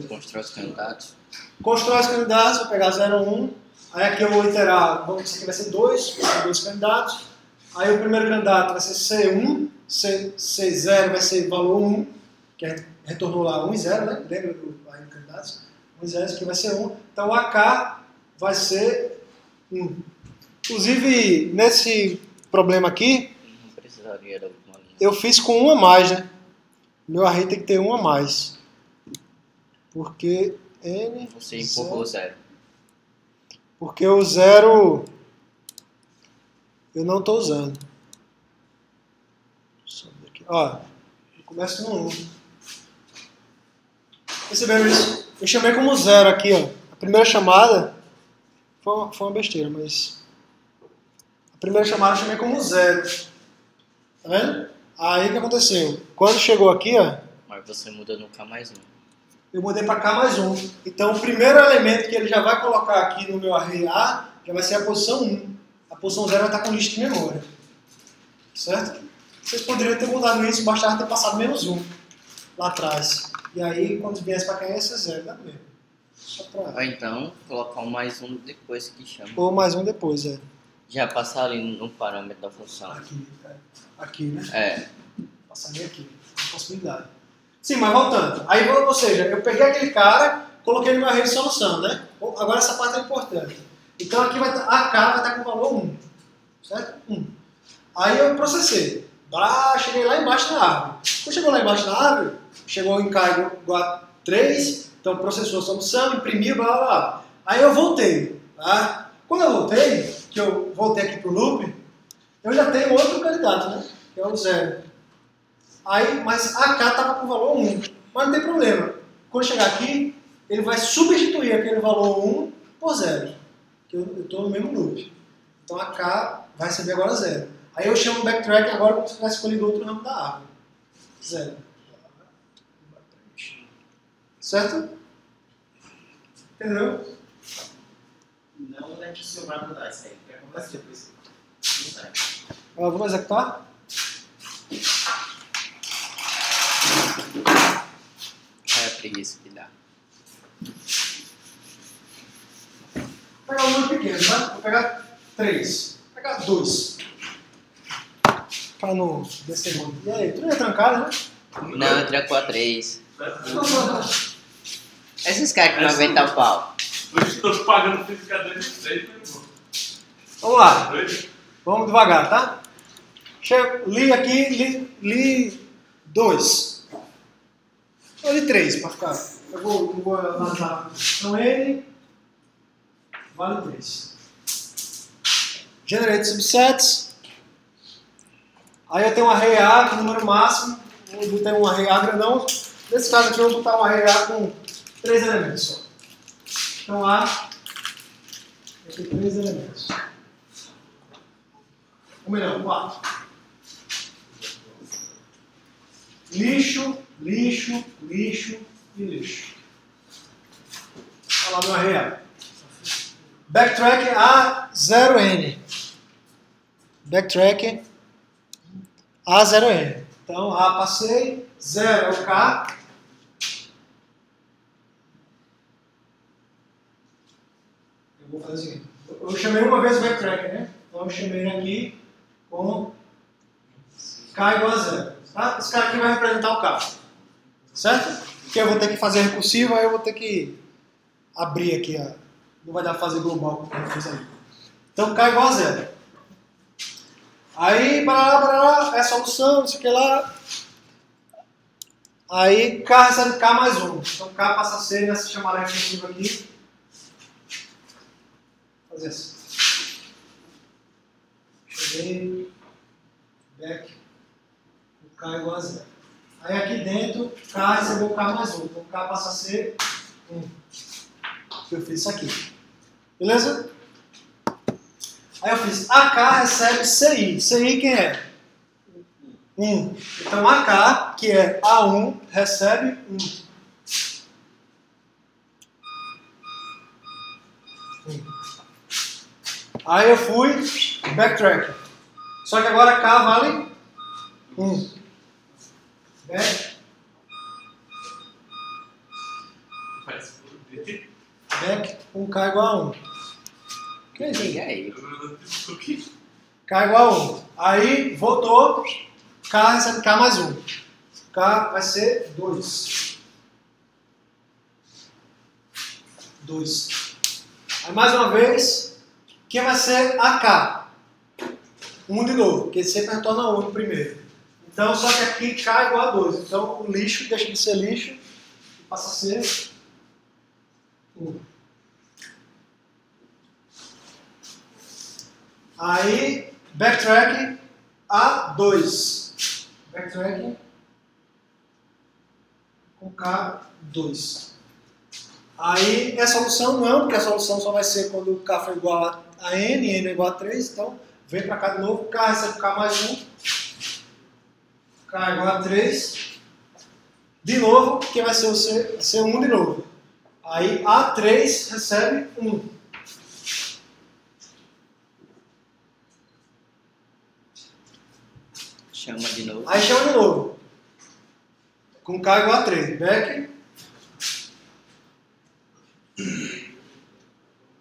Constrói os candidatos. Constrói os candidatos, vou pegar 0, 1. Aí aqui eu vou iterar, bom, isso aqui vai ser 2, vai ser 2 candidatos. Aí o primeiro candidato vai ser C1, C0 vai ser valor 1, que retornou lá 1 e 0, né? Lembra do candidatos? 1 e 0, isso aqui vai ser 1. Então AK vai ser 1. Inclusive, nesse problema aqui, Não precisaria da última linha. eu fiz com 1 a mais, né? Meu array tem que ter 1 a mais. Porque N... Você empurrou 0. Porque o 0 eu não estou usando. Ó, eu começo no 1. Perceberam isso? Eu chamei como 0 aqui, ó. A primeira chamada foi uma besteira, mas... A primeira chamada eu chamei como 0. Tá vendo? Aí o que aconteceu? Quando chegou aqui, ó... Mas você muda no K mais 1. Eu mudei para K mais 1. Então o primeiro elemento que ele já vai colocar aqui no meu array A já vai ser a posição 1. A posição 0 vai estar com lista de memória. Certo? Vocês poderiam ter mudado isso, bastava ter passado menos 1 lá atrás. E aí quando viesse para cá ia ser 0, dá mesmo. Só pra... Ou então, colocar um mais 1 depois que chama. Ou mais 1 depois, é. Já passar ali no parâmetro da função. Aqui, né? É. Passaria aqui. Possibilidade. Sim, mas voltando. Aí, ou seja, eu peguei aquele cara, coloquei no meu array de solução, né? Agora essa parte é importante. Então aqui vai AK vai estar com o valor 1. Certo? 1. Aí eu processei. Cheguei lá embaixo da árvore. Quando chegou lá embaixo da árvore, chegou em K igual a 3, então processou a solução, imprimiu, blá blá blá. Aí eu voltei. Tá? Quando eu voltei, que eu voltei aqui pro loop, eu já tenho outro candidato, né? Que é o 0. Aí, mas AK estava com o valor 1. Mas não tem problema. Quando chegar aqui, ele vai substituir aquele valor 1 por 0. Que eu estou no mesmo loop. Então AK vai receber agora 0. Aí eu chamo o backtrack agora como se tivesse escolhido outro ramo da árvore. 0. Certo? Entendeu? Não deixe o seu braço mudar isso aí. O que acontece depois? Não sai. Vamos executar? É a preguiça que dá. Vou pegar um número pequeno, né? Vou pegar 3. Vou pegar 2. Para não descer muito. E aí, tudo é trancado, né? Não, tranco a 3. Esses caras que não aguentam pau. Hoje estou pagando física desde 6, né, irmão? Vamos lá. Doido? Vamos devagar, tá? Li aqui, li 2. Eu li 3 para ficar. Eu vou lançar. Então N vale 3. Generate subsets. Aí eu tenho um array A, que é o número máximo. Eu vou ter um array A grandão. Nesse caso aqui eu vou botar um array A com 3 elementos só. Então A vai ter 3 elementos. Ou melhor, 4. Lixo, lixo, lixo e lixo. Olha lá meu array A. Backtrack A0N. Backtrack A0N. Então A passei, 0 é o K. Eu vou fazer o seguinte. Eu chamei uma vez o backtrack, né? Então eu chamei ele aqui com K igual a 0. Tá? Esse cara aqui vai representar o K. Certo? Porque eu vou ter que fazer recursivo, aí eu vou ter que abrir aqui. Não vai dar pra fazer global como eu fiz ali. Então K igual a 0. Aí, barará, é a solução, não sei o que lá. Aí K recebe K mais 1. Então K passa a ser nessa chamada recursiva aqui. Vou fazer assim. Cheguei. Back. K igual a 0. Aí aqui dentro, K recebeu K mais 1. Então K passa a ser 1. Eu fiz isso aqui. Beleza? Aí eu fiz AK recebe CI. CI quem é? 1. Então AK, que é A1, recebe 1. Aí eu fui backtrack. Só que agora K vale 1. Back. back com K igual a 1. Que é isso E aí? aí? K igual a 1. Aí, voltou, K recebe K mais 1. K vai ser 2. 2. Aí, mais uma vez, quem vai ser AK? 1 de novo, porque ele sempre retorna 1 no primeiro. Então, só que aqui K é igual a 2. Então, o lixo deixa de ser lixo e passa a ser 1. Aí, backtrack A2. Backtrack com K2. Aí, é a solução não, porque a solução só vai ser quando K for igual a N, N é igual a 3. Então, vem para cá de novo, K recebe K mais 1. K igual a 3. De novo, que vai ser o C1 de novo. Aí, A3 recebe 1. Chama de novo. Aí chama de novo. Com K igual a 3. Back.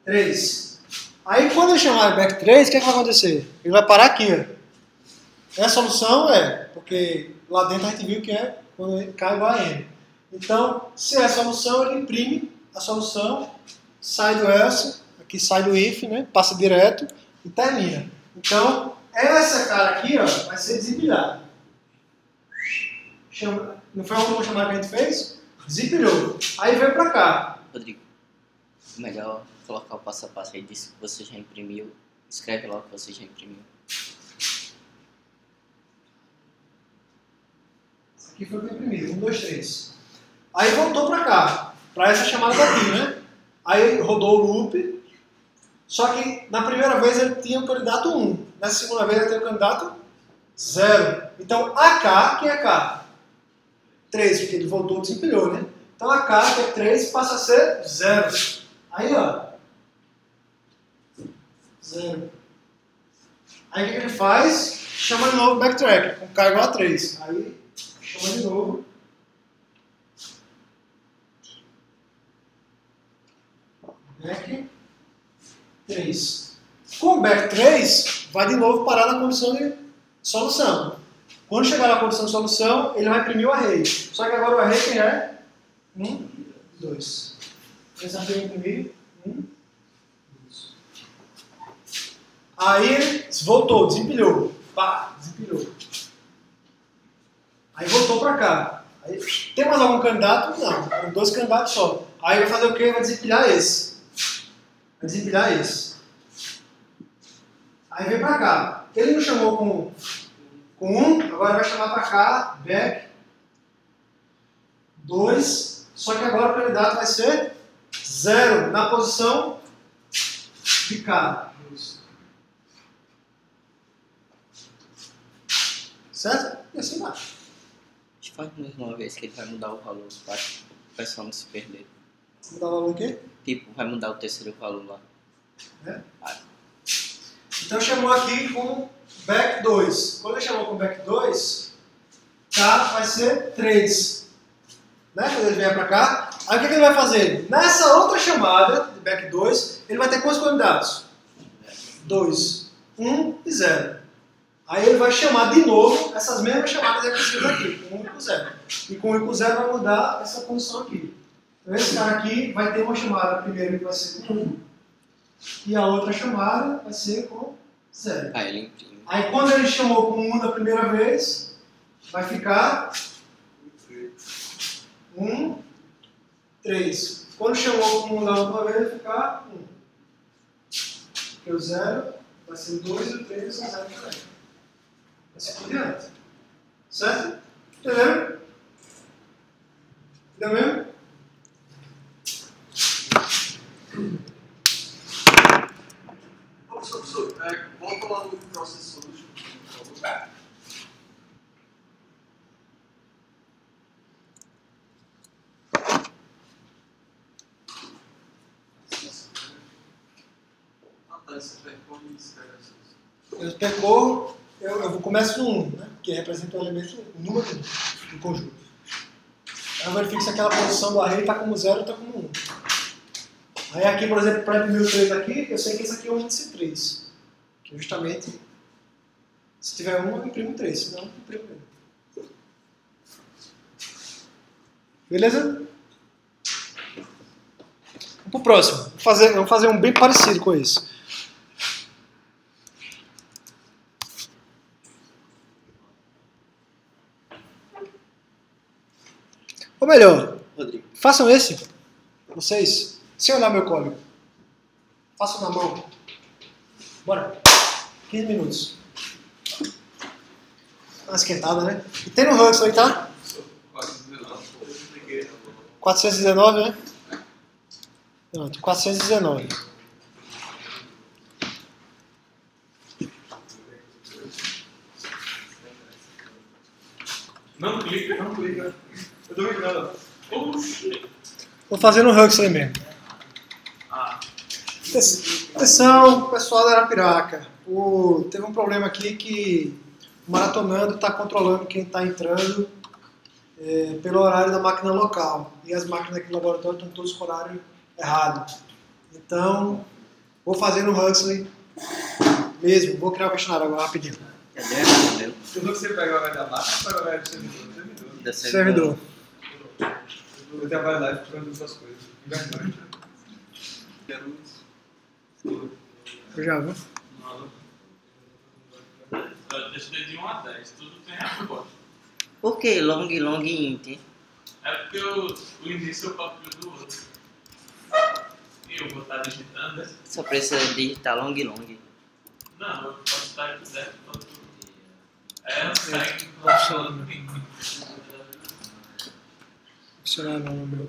3. Aí quando ele chamar back 3, o que vai acontecer? Ele vai parar aqui, ó. A solução porque lá dentro a gente viu que é quando K igual a N. Então, se é a solução, ele imprime a solução, sai do else, aqui sai do if, né? Passa direto e termina. Então, essa cara aqui, ó, vai ser desempilhada. Não foi a última chamada que a gente fez? Desempilhou. Aí veio pra cá. Rodrigo, melhor colocar o passo a passo aí disso que você já imprimiu. Escreve logo que você já imprimiu. Isso aqui foi o que eu imprimi. 1, 2, 3. Aí voltou pra cá. Pra essa chamada daqui, né? Aí rodou o loop. Só que na primeira vez ele tinha o candidato 1. Nessa segunda vez ele tem o candidato 0. Então AK, quem é K? 3, porque ele voltou e desempilhou, né? Então AK, que é 3, passa a ser 0. Aí, ó. 0. Aí o que ele faz? Chama de novo backtrack, com K igual a 3. Aí, chama de novo. Back 3. Com o back 3, vai de novo parar na condição de solução. Quando chegar na condição de solução, ele vai imprimir o array. Só que agora o array quem é? 1, 2. Esse array imprimir 1, 2. Aí ele voltou, desempilhou. Pá, desempilhou. Aí voltou para cá. Aí, tem mais algum candidato? Não, tem 2 candidatos só. Aí vai fazer o quê? Vai desempilhar esse. Vai desempilhar esse. Aí vem para cá. Ele não chamou com 1, agora vai chamar para cá, back 2, só que agora o candidato vai ser 0 na posição de K. Certo? E assim vai. Faz mais uma vez que ele vai mudar o valor para o pessoal não se perder. Mudar o valor aqui? Tipo, vai mudar o terceiro valor lá. É? Então chamou aqui com back 2. Quando ele chamou com back 2, K vai ser 3. Né? Quando ele vier para cá. Aí o que ele vai fazer? Nessa outra chamada de back 2, ele vai ter quantos candidatos? 2, 1 e 0. Aí ele vai chamar de novo essas mesmas chamadas recursivas aqui, com 1 e com 0. E com 1 e com 0 vai mudar essa condição aqui. Então esse cara aqui vai ter uma chamada primeiro que vai ser com 1. E a outra chamada vai ser com 0. Ah, ele imprime. Aí quando ele chamou com 1 da primeira vez, vai ficar 1, 3. Quando chamou com 1 da outra vez, vai ficar 1. Porque o 0 vai ser 2 e o 3 vai ser 0 também. Assim por diante. Certo? Entendeu? Entendeu mesmo? Professor, volta lá no Process Solution, por favor. Esse percorre e escreve essas. Eu percorro, eu começo no 1, né? Que representa o elemento, o número do conjunto. Aí eu verifico se aquela posição do array está como 0 ou está como 1. Aí aqui, por exemplo, para imprimir o 3 aqui, eu sei que esse aqui é um índice 3. Que justamente, se tiver 1, eu imprimo 3, senão eu imprimo 1. Beleza? Vamos pro próximo. Vamos fazer um bem parecido com esse. Ou melhor, Rodrigo. façam esse, vocês, sem olhar meu código. Façam na mão. Bora. 15 minutos. Uma esquentada, né? E tem no Huxley, tá? 419, né? Pronto, 419. Não clica, não clica. Eu tô brincando. Oxi. Vou fazer no Huxley mesmo. Atenção, pessoal da Arapiraca. Teve um problema aqui que o Maratonando está controlando quem está entrando pelo horário da máquina local. E as máquinas aqui no laboratório estão todas com o horário errado. Então, vou fazer no Huxley mesmo. Vou criar o questionário agora rapidinho. Cadê? Tudo que você pega o horário da máquina, pega o horário do servidor. Servidor. Eu trabalho lá e produzo essas coisas. Eu já vou. Deixa de 1 a 10, tudo tem resposta. Por que long int? É porque o início é o próprio do outro. E eu vou estar digitando, né? Só precisa digitar long. Não, eu posso estar aqui dentro. Sai Funcionar não, meu.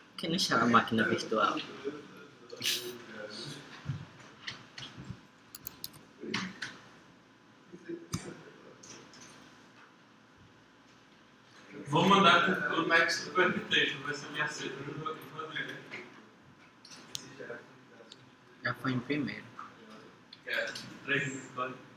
Por que não chama máquina virtual? Vou mandar o Next pro MT, vai ser minha cena no Rodrigo. Já foi em primeiro. Que é 3 minutos.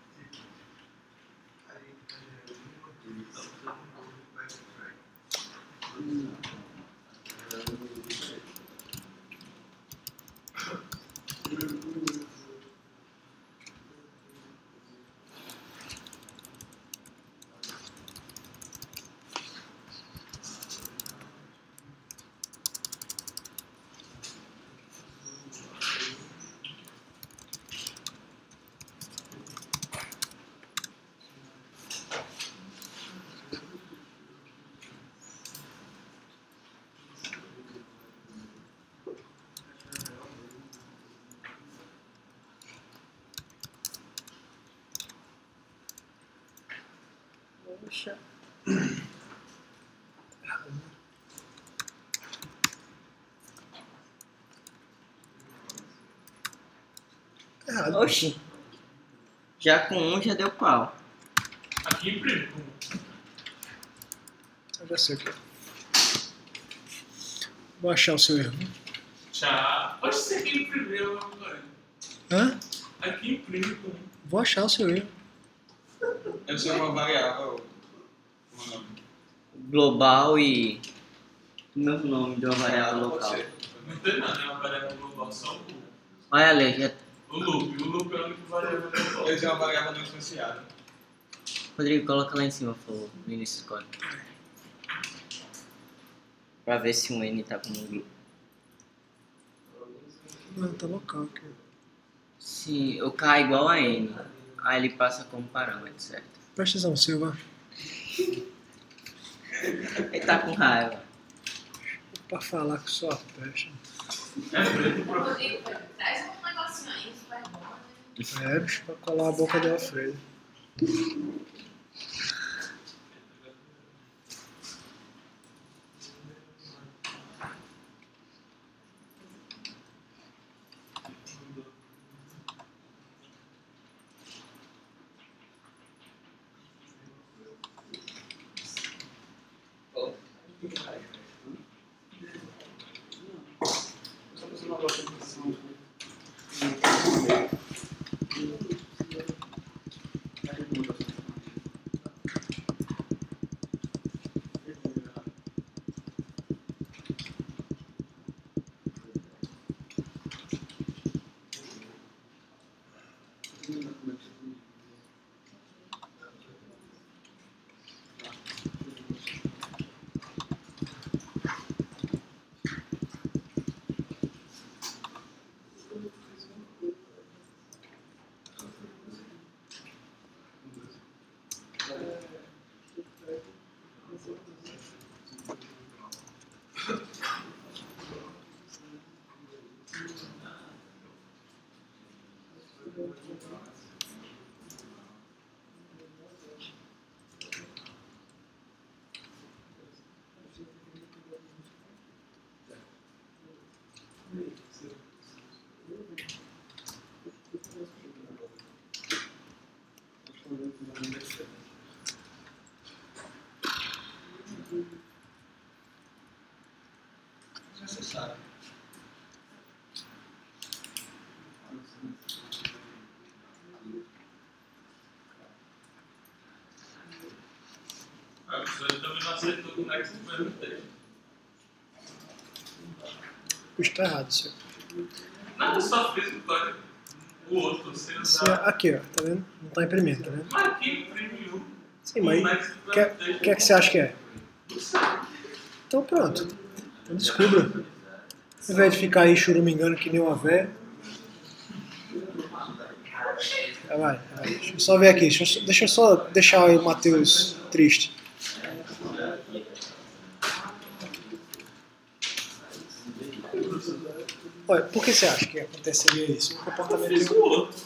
Poxa. Errado. Oxi. Já com um já deu pau. Aqui imprime. Eu já sei o que é. Vou achar o seu erro. Tchau. Pode ser que imprimiu, velho. Hã? Aqui imprime com. Vou achar o seu erro. Deve ser uma variável. Global e o mesmo nome de uma variável local. Não tem nada, é uma variável global, só o Olha ali, já... loop. O loop é a única variável global. Ele tem uma variável não diferenciada. Rodrigo, coloca lá em cima, por favor, no início do código. Pra ver se um N tá com um grupo. Não, tá local aqui. Se o K é igual a N, aí ele passa como parâmetro, certo? Presta atenção, Silva. Ele tá com raiva. Pra falar que só peste. Rodrigo, traz um negocinho aí, isso vai bom, né? É, bicho, pra colar a boca de Alfredo. Necessário. A pessoa também não aceitou como é que você foi no texto. Está errado, senhor. Não, eu só fiz o código. O outro, sem usar. Aqui, ó, tá vendo? Não tá imprimindo, tá vendo? Mas aqui imprimiu. Sim, mas o que é que você acha que é? Então pronto. Então descubra. Ao invés de ficar aí churumingando que nem uma véia. Vai. Deixa eu só ver aqui. Deixa eu só deixar o Matheus triste. Olha, por que você acha que aconteceria isso? Um comportamento.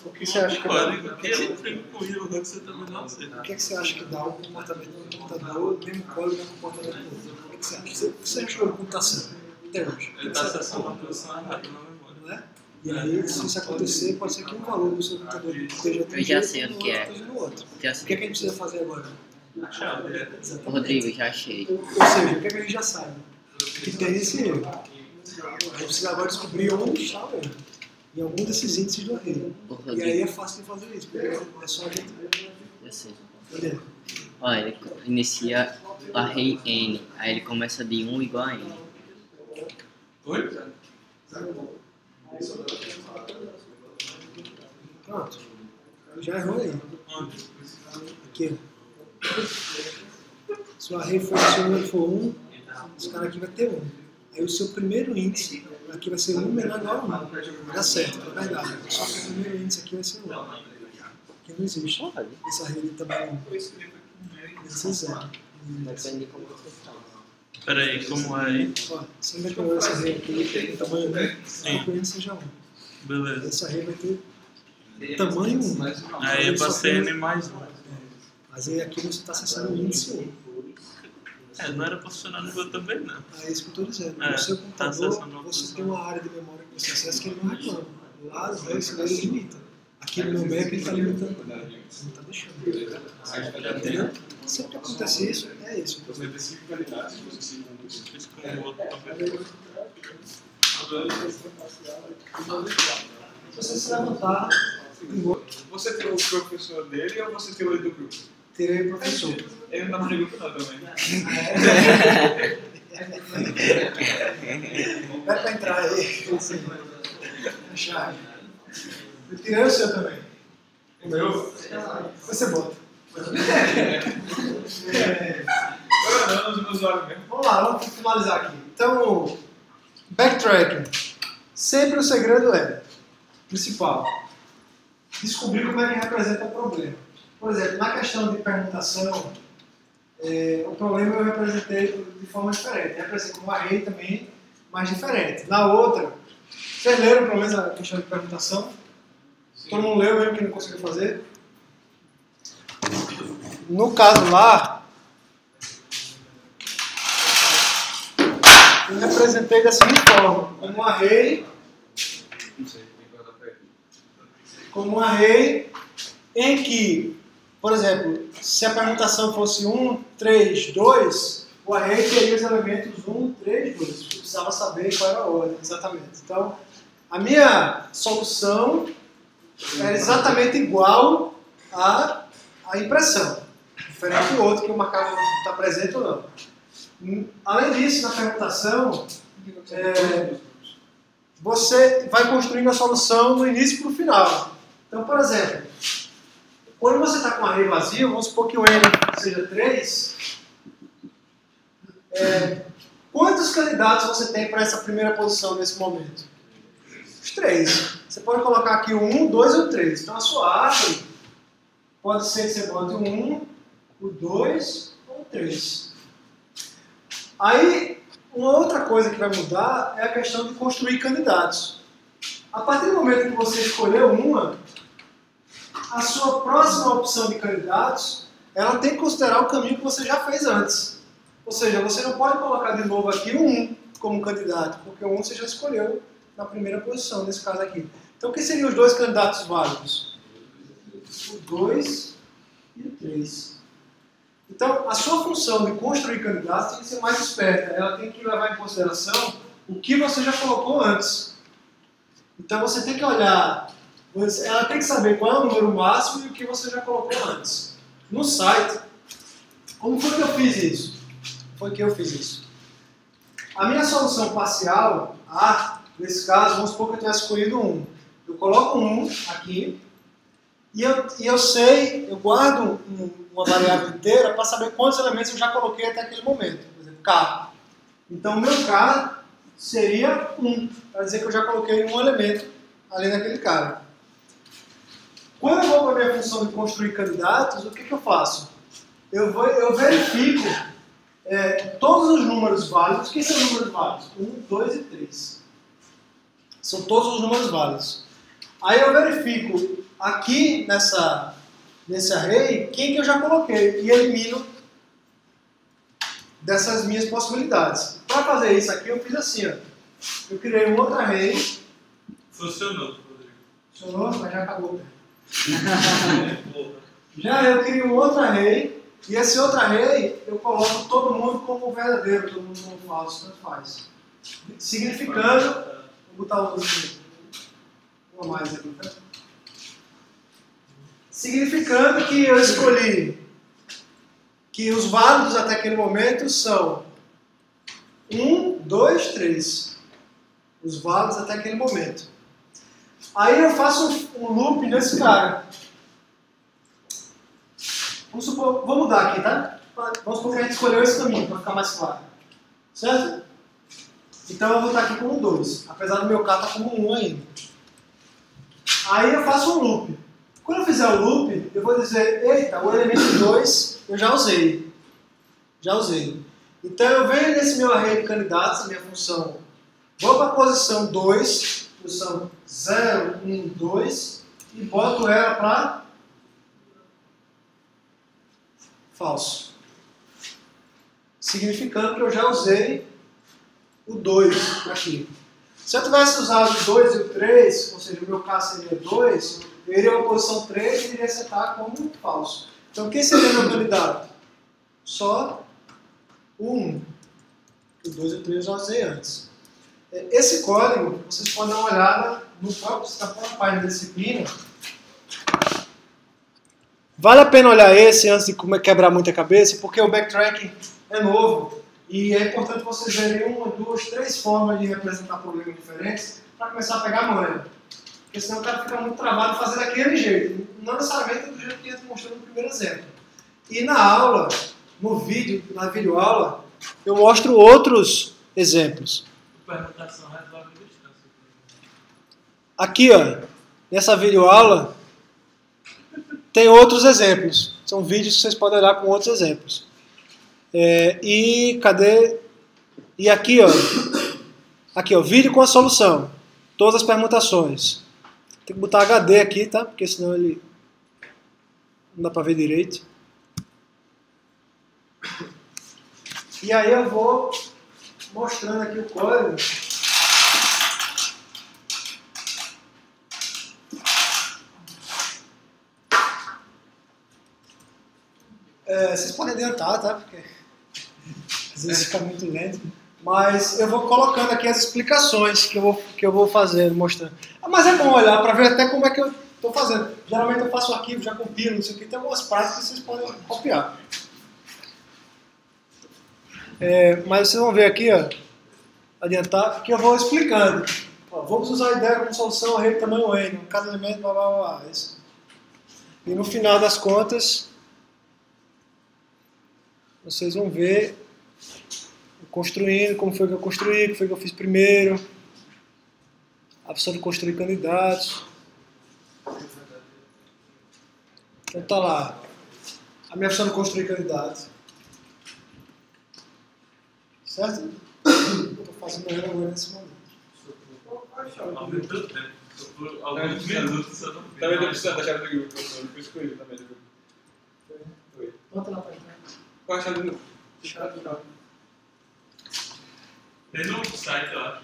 O que você acha que dá? O que você acha que dá um comportamento no computador, o mesmo código no comportamento do outro? O que você acha? Você achou computação até hoje? Ele está acessando uma posição errada na memória. Não é? E aí, se isso acontecer, pode ser que um valor do seu computador esteja Eu já sei o que é. no outro. Já O que sei. a gente precisa fazer agora? Rodrigo, já achei. Ou seja, o que a gente já sabe? Que tem esse erro. A gente precisa agora descobrir onde está o erro. Em algum desses índices do array. E aí é fácil de fazer isso, porque é só a gente. Eu sei. Entendeu? Olha, ele inicia o array n, aí ele começa de 1 igual a n. Oi? Pronto. Já errou aí. Aqui. Se o array for, se o número for 1, esse cara aqui vai ter 1. Aí o seu primeiro índice aqui vai ser 1 menor ou igual a 1. Dá certo, é verdade. Só que o primeiro índice aqui vai ser 1. Aqui não existe. Esse array também não. Esse é 0. Depende de como você faz. Peraí, como é aí? Ó, você vai pegar esse array aqui, tem tamanho 1, só que o índice seja 1. Beleza. Esse array vai ter tamanho 1. Aí é pra ser n mais 1. Mas aí aqui você está acessando o índice 1. Não era pra funcionar no meu também, não. É isso que eu estou dizendo. É, No seu tá computador, acessando você tem uma área de memória que você acessa que ele não reclama. Lá, ele limita. Aqui no meu Mac ele está limitando. Ele não está deixando. Entendeu? Sempre que acontece isso, é isso. Fiz com o outro também. Se você se levantar, Você tirou o professor dele ou você tirou ele do grupo? tirei o professor. Ele não tá no grupo não também. Vai para entrar aí. A chave. Eu tirei o seu também. O meu? Você bota. Não, os meus olhos mesmo. Vamos lá, vamos finalizar aqui. Então, backtracking. Sempre o segredo é, principal, descobrir como é que representa o problema. Por exemplo, na questão de permutação, o problema eu representei de forma diferente. Eu representei com um array também, mas diferente. Na outra, vocês leram pelo menos a questão de permutação? Todo mundo leu mesmo que não conseguiu fazer? No caso lá, eu representei da seguinte forma, como um array em que, por exemplo, se a permutação fosse 1, 3, 2, o array teria os elementos 1, 3, 2. Eu precisava saber qual era a ordem, exatamente. Então, a minha solução era exatamente igual à impressão, diferente do outro que o marcador está presente ou não. Além disso, na permutação, você vai construindo a solução do início para o final. Então, por exemplo, quando você está com um array vazio, vamos supor que o n seja 3, quantos candidatos você tem para essa primeira posição nesse momento? Os 3. Você pode colocar aqui o 1, o 2 e o 3. Então a sua árvore pode ser que você bote o 1, o 2 ou o 3. Aí, uma outra coisa que vai mudar é a questão de construir candidatos. A partir do momento que você escolheu uma, a sua próxima opção de candidatos, ela tem que considerar o caminho que você já fez antes. Ou seja, você não pode colocar de novo aqui o 1 como candidato, porque o 1 você já escolheu na primeira posição, nesse caso aqui. Então, o que seriam os dois candidatos válidos? O 2 e o 3. Então, a sua função de construir candidatos tem que ser mais esperta. Ela tem que levar em consideração o que você já colocou antes. Então, você tem que olhar, ela tem que saber qual é o número máximo e o que você já colocou antes. No site, como foi que eu fiz isso? A minha solução parcial, A, nesse caso, vamos supor que eu tivesse escolhido 1. Eu coloco 1 aqui e eu sei, eu guardo uma variável inteira para saber quantos elementos eu já coloquei até aquele momento. Por exemplo, K. Então, o meu K seria 1, para dizer que eu já coloquei um elemento ali naquele cara. Quando eu vou para a minha função de construir candidatos, o que eu faço? Eu verifico todos os números válidos. Quem são os números válidos? 1, 2 e 3. São todos os números válidos. Aí eu verifico aqui nesse array quem que eu já coloquei e elimino dessas minhas possibilidades. Para fazer isso aqui eu fiz assim, ó. Eu criei um outro array. Funcionou, Rodrigo. Funcionou, mas já acabou. Já eu criei um outro array e esse outro array eu coloco todo mundo como verdadeiro, todo mundo como falso, tanto faz. Significando, vou botar uma mais aqui, tá? Significando que eu escolhi que os válidos até aquele momento são 1, 2, 3. Os válidos até aquele momento. Aí eu faço um loop nesse cara. Vamos supor, vou mudar aqui, tá? Vamos supor que a gente escolheu esse caminho para ficar mais claro. Certo? Então eu vou estar aqui como 2, apesar do meu K estar como 1 ainda. Aí eu faço um loop. Quando eu fizer o loop, eu vou dizer, eita, o elemento 2 eu já usei. Então eu venho nesse meu array de candidatos, a minha função, vou para a posição 2, posição 0, 1, 2, e boto ela para falso. Significando que eu já usei o 2 aqui. Se eu tivesse usado o 2 e o 3, ou seja, o meu K seria 2, eu iria para a posição 3 e iria setar como falso. Então, quem seria meu candidato? Só o 1. O 2 e o 3 eu já usei antes. Esse código, vocês podem dar uma olhada na própria página da disciplina. Vale a pena olhar esse antes de quebrar muita cabeça, porque o backtracking é novo. E é importante vocês verem 1, 2, 3 formas de representar problemas diferentes para começar a pegar a manha. Porque senão o cara fica muito travado fazendo daquele jeito. Não necessariamente do jeito que a gente mostrou no primeiro exemplo. E na aula, no vídeo, na videoaula, eu mostro outros exemplos. Permutação resolve a distância. Aqui, ó, nessa videoaula, tem outros exemplos. São vídeos que vocês podem olhar com outros exemplos. E cadê? E aqui, ó, vídeo com a solução. Todas as permutações. Tem que botar HD aqui, tá? Porque senão ele não dá para ver direito. E aí eu vou mostrando aqui o código. Vocês podem adiantar, tá? Porque às vezes fica muito lento. Mas eu vou colocando aqui as explicações que eu vou fazendo, mostrando. Mas é bom olhar para ver até como é que eu estou fazendo. Geralmente eu faço o arquivo, já compilo, não sei o que. Tem algumas práticas que vocês podem copiar. Mas vocês vão ver aqui, ó, adiantar, que eu vou explicando. Ó, vamos usar a ideia como solução, array de tamanho n, cada elemento, blá blá blá. Isso. E no final das contas, vocês vão ver construindo, como foi que eu construí, o que foi que eu fiz primeiro, a opção de construir candidatos. Então tá lá, a minha opção de construir candidatos. Certo? Eu estou fazendo ela agora nesse momento. Aumentou o tempo. Por alguns minutos eu não vi. Também não precisa da chave do grupo, professor. Eu escolhi também do grupo. Bota lá pra entrar. Qual é a chave do grupo? Tem no site, eu acho.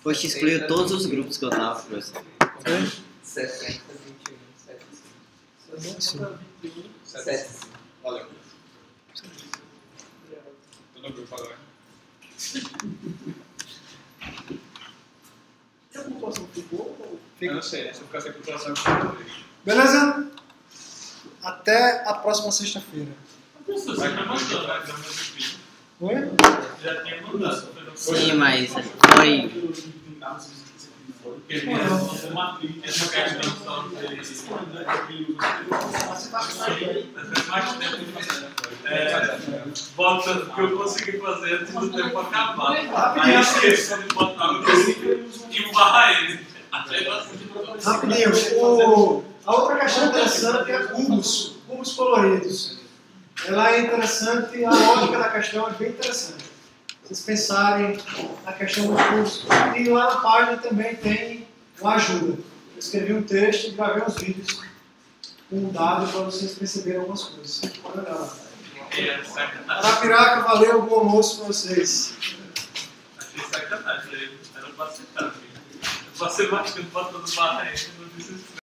Poxa, excluiu todos os grupos que eu tava, professor. 60, 21, 60, 21, 75. Valeu. Tô no grupo agora. E a pontuação ficou? Eu não sei, se eu ficar sem pontuação, eu vou. Beleza? Até a próxima sexta-feira. Professor, você já mandou, né? Da minha filha. Oi? Já tinha mandado. Sim, mas foi. Porque mesmo uma essa questão só de mais tempo. Bota o que eu consegui fazer antes do tempo acabar. Aí esqueço de botar o que e barra ele. Rapidinho, a outra questão interessante é cubos coloridos. Ela é interessante, a lógica da questão é bem interessante. Vocês pensarem na questão dos cubos. E lá na página também tem uma ajuda. Eu escrevi um texto e gravei uns vídeos com um dado para vocês perceberem algumas coisas. Pode olhar lá. Arapiraca, valeu, bom almoço para vocês. Achei sacanagem, era pra aceitar. Eu passei mais tempo botando barra aí, não disse